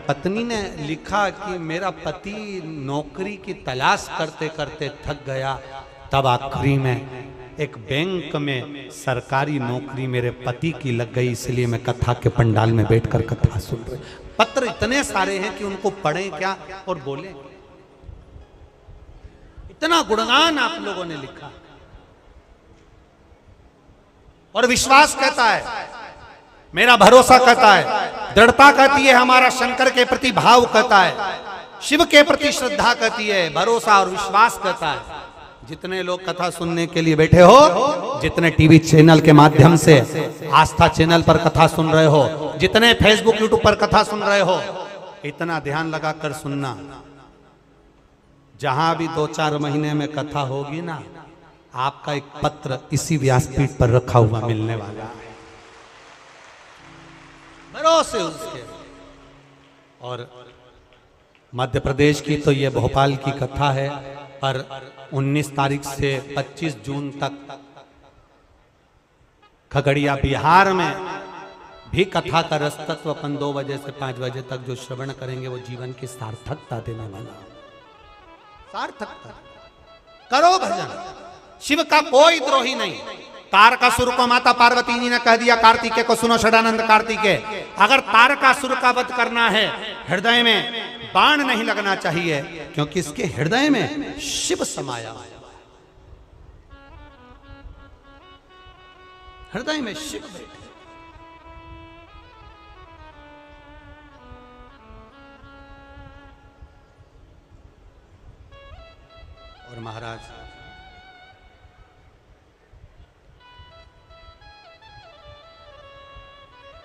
पत्नी ने लिखा कि मेरा पति नौकरी की तलाश करते करते थक गया, तब आखिरी में एक बैंक में सरकारी नौकरी मेरे पति की लग गई, इसलिए मैं कथा के पंडाल में बैठकर कथा सुन रही। पत्र इतने सारे हैं कि उनको पढ़ें क्या और बोलें। इतना गुणगान आप लोगों ने लिखा और विश्वास कहता है मेरा भरोसा कहता है, दृढ़ता कहती है, हमारा शंकर के प्रति भाव कहता है, शिव के प्रति श्रद्धा कहती है, भरोसा और विश्वास कहता है। जितने लोग कथा सुनने के लिए बैठे हो, जितने टीवी चैनल के माध्यम से आस्था चैनल पर कथा सुन रहे हो, जितने फेसबुक यूट्यूब पर कथा सुन रहे हो, इतना ध्यान लगाकर सुनना, जहां भी 2-4 महीने में कथा होगी ना, आपका एक पत्र इसी व्यासपीठ पर रखा हुआ मिलने वाला है, भरोसे उसके। और मध्य प्रदेश की तो ये भोपाल की कथा है, पर 19 तारीख से 25 जून तक खगड़िया बिहार में भी कथा का रस तत्व अपन 2 बजे से 5 बजे तक जो श्रवण करेंगे वो जीवन की सार्थकता देने वाला। सार्थकता करो भजन, शिव का कोई द्रोही नहीं। तारकासुर को माता पार्वती जी ने कह दिया, कार्तिकेय को सुनो षडानंद कार्तिकेय, अगर तारकासुर का वध करना है, हृदय में बाण नहीं लगना चाहिए, क्योंकि इसके हृदय में शिव समाया, हृदय में शिव बैठे। और महाराज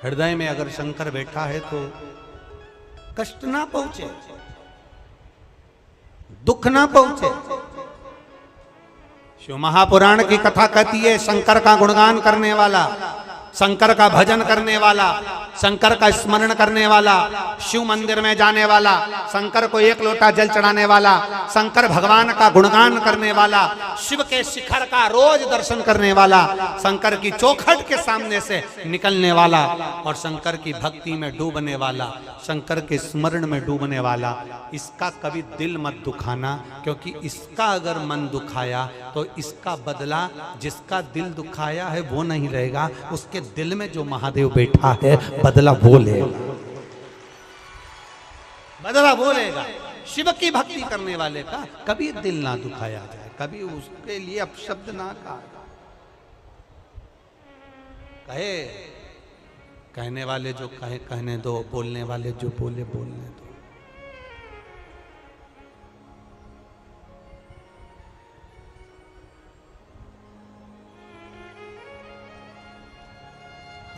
हृदय में अगर शंकर बैठा है तो कष्ट ना पहुंचे, दुख ना पहुंचे। शिव महापुराण की कथा कहती है, शंकर का गुणगान करने वाला, शंकर का भजन करने वाला, शंकर का स्मरण करने वाला, शिव मंदिर में जाने वाला, शंकर को 1 लोटा जल चढ़ाने वाला, शंकर भगवान का गुणगान करने वाला, शिव के शिखर का रोज दर्शन करने वाला, शंकर की चौखट के सामने से निकलने वाला और शंकर की भक्ति में डूबने वाला, शंकर के स्मरण में डूबने वाला, इसका कभी दिल मत दुखाना, क्योंकि इसका अगर मन दुखाया तो इसका बदला जिसका दिल दुखाया है वो नहीं रहेगा, उसके दिल में जो महादेव बैठा है बदला वो लेगा, बदला वो लेगा। शिव की भक्ति करने वाले का कभी दिल ना दुखाया जाए, कभी उसके लिए अपशब्द ना कहे, कहने वाले जो कहे कहने दो, बोलने वाले जो बोले बोलने दो।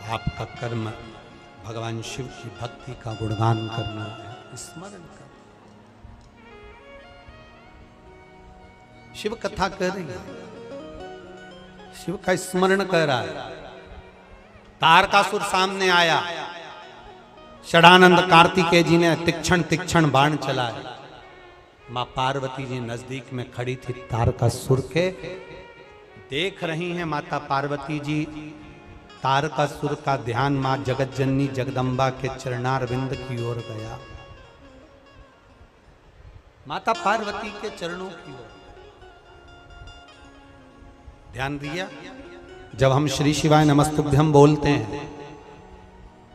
आपका कर्म भगवान शिव की भक्ति का गुणगान करना है, स्मरण करना। शिव कथा कर रही है, शिव का स्मरण कर रहा है। तारकासुर सामने आया, षडानंद कार्तिकेय जी ने तीक्ष्ण बाण चलाया। मां पार्वती जी नजदीक में खड़ी थी तारकासुर के, देख रही हैं माता पार्वती जी। तारकासुर का ध्यान मां जगतजननी जगदम्बा के चरणारविंद की ओर गया, माता पार्वती के चरणों की ओर ध्यान दिया। जब हम श्री शिवाय नमस्तुभ्यम बोलते हैं,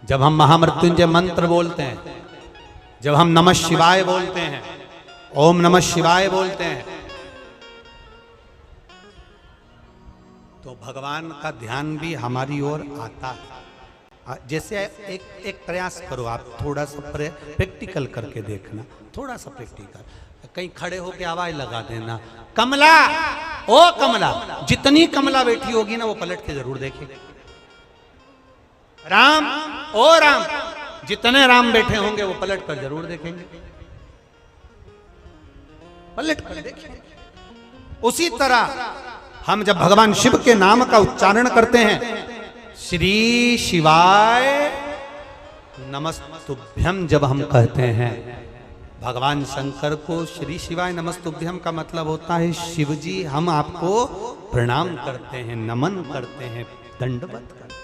जब हम महामृत्युंजय मंत्र बोलते हैं, जब हम नमः शिवाय बोलते हैं, ओम नमः शिवाय बोलते हैं, तो भगवान का ध्यान भी हमारी ओर आता है। जैसे एक प्रयास करो आप, थोड़ा सा प्रैक्टिकल करके देखना, थोड़ा सा प्रैक्टिकल, कहीं खड़े होके आवाज लगा देना, कमला, ओ कमला। जितनी कमला बैठी होगी ना वो पलट के जरूर देखेगी। राम, ओ राम, जितने राम बैठे होंगे वो पलट कर जरूर देखेंगे, पलट कर देखेंगे। उसी तरह हम जब भगवान शिव के नाम का उच्चारण करते हैं, श्री शिवाय नमस्तुभ्यम जब हम कहते हैं, भगवान शंकर को श्री शिवाय नमस्तुभ्यम का मतलब होता है शिव जी हम आपको प्रणाम करते हैं, नमन करते हैं, दंडवत करते हैं,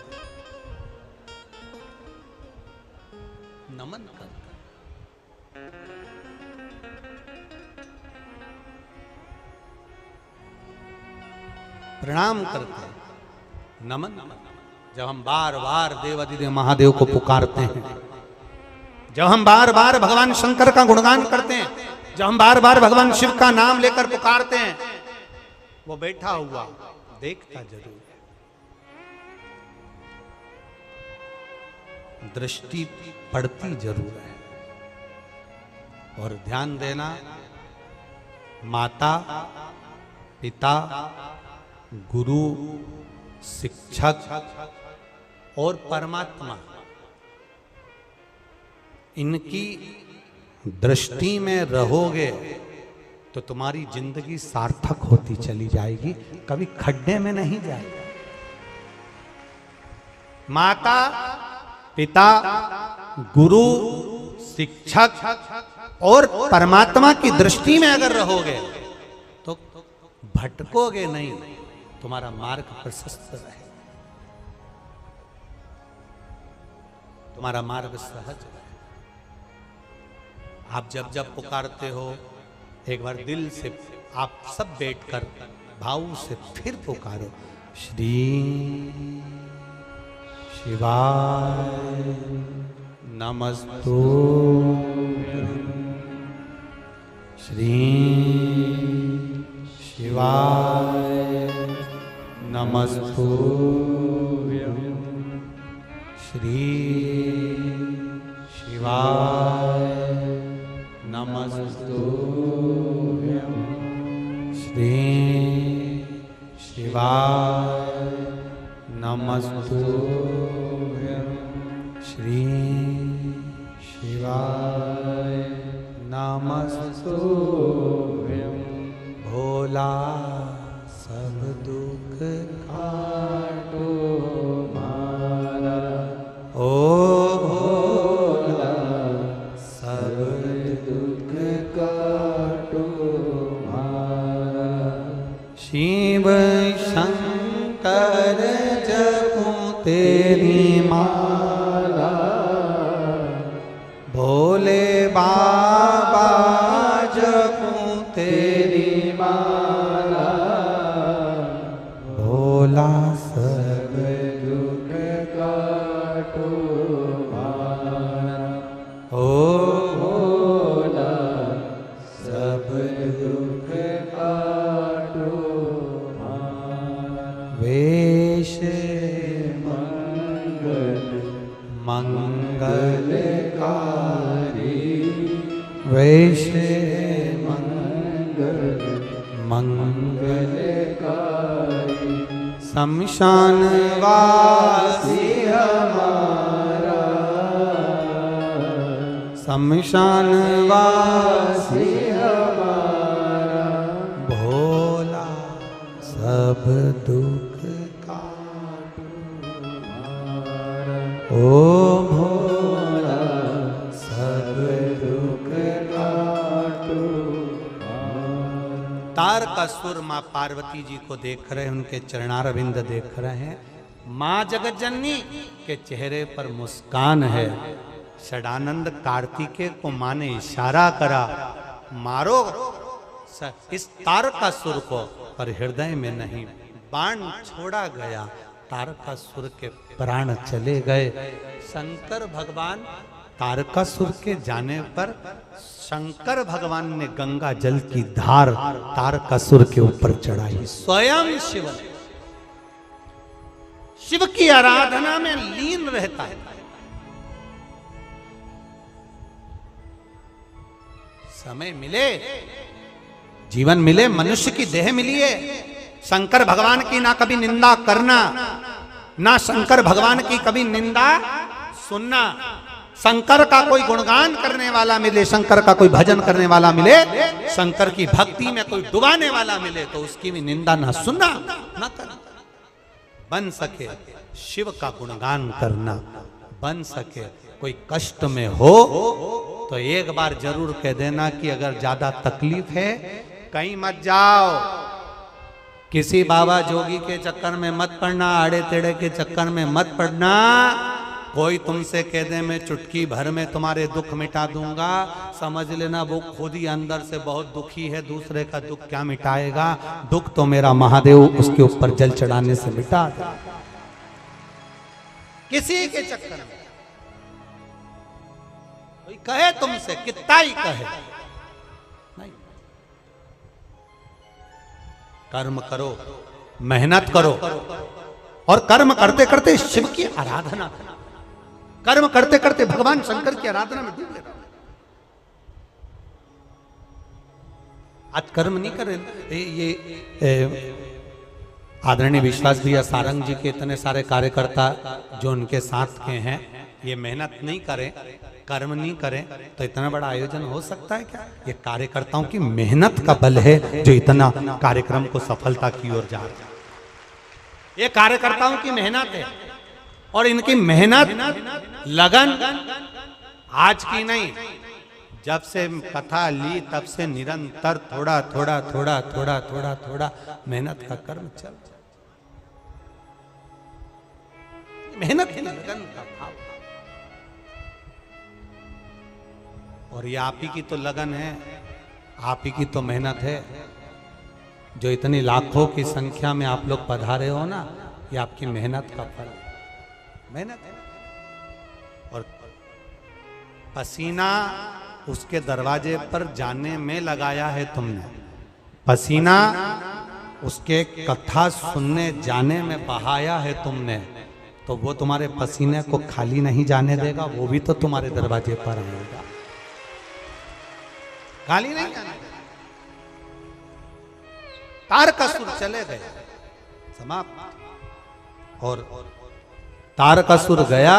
नमन करते हैं। प्रणाम करते हैं, नमन करते हैं। जब हम बार बार देवाधिदेव महादेव को पुकारते हैं, जब हम बार बार भगवान शंकर का गुणगान करते हैं, जब हम बार बार भगवान शिव का नाम लेकर पुकारते हैं, वो बैठा हुआ देखता जरूर है। दृष्टि पड़ती जरूर है। और ध्यान देना, माता पिता गुरु शिक्षक और परमात्मा, इनकी दृष्टि में रहोगे तो तुम्हारी जिंदगी सार्थक होती चली जाएगी, कभी खड्डे में नहीं जाएगी। माता पिता गुरु शिक्षक और परमात्मा की दृष्टि में अगर रहोगे तो भटकोगे नहीं, तुम्हारा मार्ग प्रशस्त रहे, तुम्हारा मार्ग सहज रहे। आप जब जब पुकारते हो, एक बार दिल से आप सब बैठकर भाव से फिर पुकारो, श्री शिवाय नमस्तु, श्री शिवाय नमस्तु, श्री शिवाय नमस्तु, श्री शिवाय नमस्तु, श्री शिवाय नमस्तु। भोला सब दुख काटो मारा, ओ भोला सब दुख काटो मारा। शिव शंकर जपूं तेरी माला, भोले बाबा जपूं तेरी माला, भोला सब दुख काटो मारा, ओ भोला सब दुख काटो मारा। वेश मंगलकारी, वैसे मंगलकारी, शमशान वासी हमारा, शमशान वासी हमारा, भोला सब दुख काटो मारा, ओ भोला सब दुख काटो मारा। तारकासुर माँ पार्वती जी को देख रहे हैं, उनके चरणारविंद देख रहे हैं। माँ जगतजननी के चेहरे पर मुस्कान है। षडानंद कार्तिकेय को माँ ने इशारा करा, मारो इस तारकासुर को, पर हृदय में नहीं। बाण छोड़ा गया, तारकासुर के प्राण चले गए। शंकर भगवान तारकासुर के जाने पर शंकर भगवान ने गंगा जल की धार तारकासुर के ऊपर चढ़ाई। स्वयं शिव, शिव की आराधना में लीन रहता है। समय मिले, जीवन मिले, मनुष्य की देह मिली है, शंकर भगवान की ना कभी निंदा करना, ना शंकर भगवान की कभी निंदा सुनना। शंकर का कोई गुणगान करने वाला मिले, शंकर का कोई भजन करने वाला मिले, शंकर की भक्ति में कोई डुबाने वाला मिले तो उसकी भी निंदा ना सुनना ना करना। बन सके शिव का गुणगान करना, बन सके कोई कष्ट में हो तो एक बार जरूर कह देना कि अगर ज्यादा तकलीफ है कहीं मत जाओ, किसी बाबा जोगी के चक्कर में मत पड़ना, आड़े टेढ़े के चक्कर में मत पड़ना। कोई तुमसे कह दे मैं चुटकी भर में तुम्हारे दुख मिटा दूंगा, समझ लेना वो खुद ही अंदर से बहुत दुखी है, दूसरे का दुख क्या मिटाएगा। दुख तो मेरा महादेव उसके ऊपर जल चढ़ाने से मिटा दे। किसी के चक्कर में कोई कहे तुमसे, कितना ही कहे, नहीं। कर्म करो, मेहनत करो और कर्म करते करते शिव की आराधना करो। कर्म करते करते भगवान शंकर की आराधना में डूबे रहो। आज कर्म नहीं कर रहे ये आदरणीय विश्वास भैया सारंग जी के इतने सारे कार्यकर्ता जो उनके साथ के हैं, ये मेहनत नहीं करें, कर्म नहीं करें तो इतना बड़ा आयोजन हो सकता है क्या? ये कार्यकर्ताओं की मेहनत का बल है जो इतना कार्यक्रम को सफलता की ओर जा रहा है। ये कार्यकर्ताओं की मेहनत है और इनकी मेहनत लगन आज की नहीं, जब से कथा ली तब से निरंतर थोड़ा थोड़ा थोड़ा थोड़ा थोड़ा थोड़ा मेहनत का कर्म चल, मेहनत की लगन का भाव। और ये आप ही की तो लगन है, आप ही की तो मेहनत है। जो इतनी लाखों की संख्या में आप लोग पधारे हो ना, ये आपकी मेहनत का फल है, मेहनत है। और पसीना उसके दरवाजे पर जाने में लगाया है तुमने, पसीना उसके कथा सुनने जाने में बहाया है तुमने, तो वो तुम्हारे पसीने को खाली नहीं जाने देगा, वो भी तो तुम्हारे दरवाजे पर आएगा, खाली नहीं जाने देगा। तारकासुर चले गए, समाप्त। और तारकासुर गया,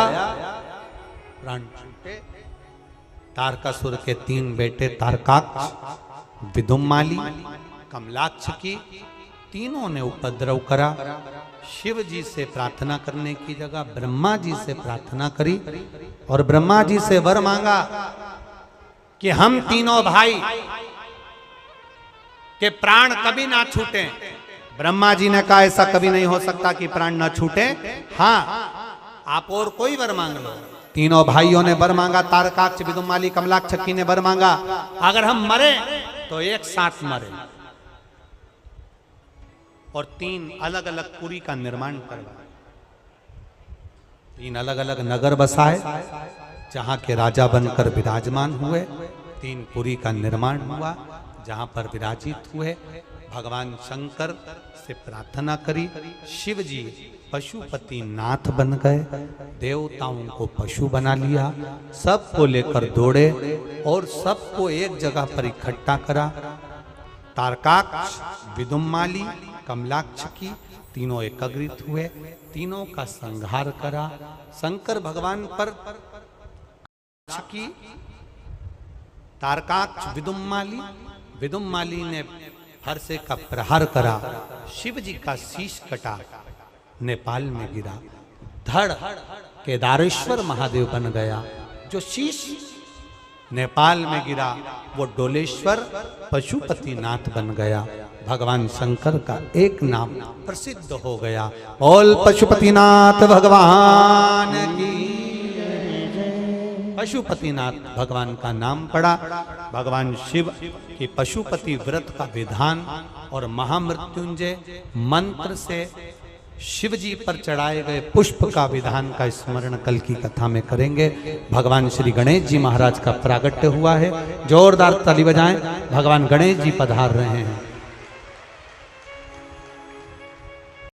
प्राण छूटे। तारकासुर के 3 बेटे तारकाक्ष, विदुम्माली, कमलाक्ष की तीनों ने उपद्रव करा। शिव जी से प्रार्थना करने की जगह ब्रह्मा जी से प्रार्थना करी और ब्रह्मा जी से वर मांगा कि हम तीनों भाई के प्राण कभी ना छूटे। ब्रह्मा जी ने कहा ऐसा कभी नहीं हो सकता कि प्राण ना छूटे, हाँ आप और कोई वर मांग लो। तीनों भाइयों ने वर मांगा, तारकाक्ष, विदुम्माली, कमलाक्ष ने वर मांगा, अगर हम मरे तो एक साथ मरे। और 3 अलग अलग पुरी का निर्माण करवाया, 3 अलग अलग नगर बसाए जहां के राजा बनकर विराजमान हुए। 3 पुरी का निर्माण हुआ जहां पर विराजित हुए। भगवान शंकर से प्रार्थना करी, शिव जी पशुपति नाथ बन गए, देवताओं को पशु बना लिया, सबको लेकर दौड़े और सबको एक जगह पर इकट्ठा करा। तारकाक्ष, विदुम्माली, कमलाक्ष की तीनों एकत्रित हुए, तीनों का संहार करा। शंकर भगवान पर की तारकाक्ष, विदुम्माली ने फरसे का प्रहार करा, शिव जी का शीश कटा, नेपाल में गिरा। धड़ केदारेश्वर महादेव बन गया, जो शीश नेपाल में गिरा वो डोलेश्वर पशुपतिनाथ बन गया। भगवान शंकर का एक नाम प्रसिद्ध हो गया, बोल पशुपतिनाथ भगवान की। पशुपतिनाथ भगवान का नाम पड़ा। भगवान शिव की पशुपति व्रत का विधान और महामृत्युंजय मंत्र से शिव जी पर चढ़ाए गए पुष्प का विधान का स्मरण कल की कथा में करेंगे। भगवान श्री गणेश जी महाराज का प्रागट्य हुआ है, जोरदार ताली बजाएं, भगवान गणेश जी पधार रहे हैं।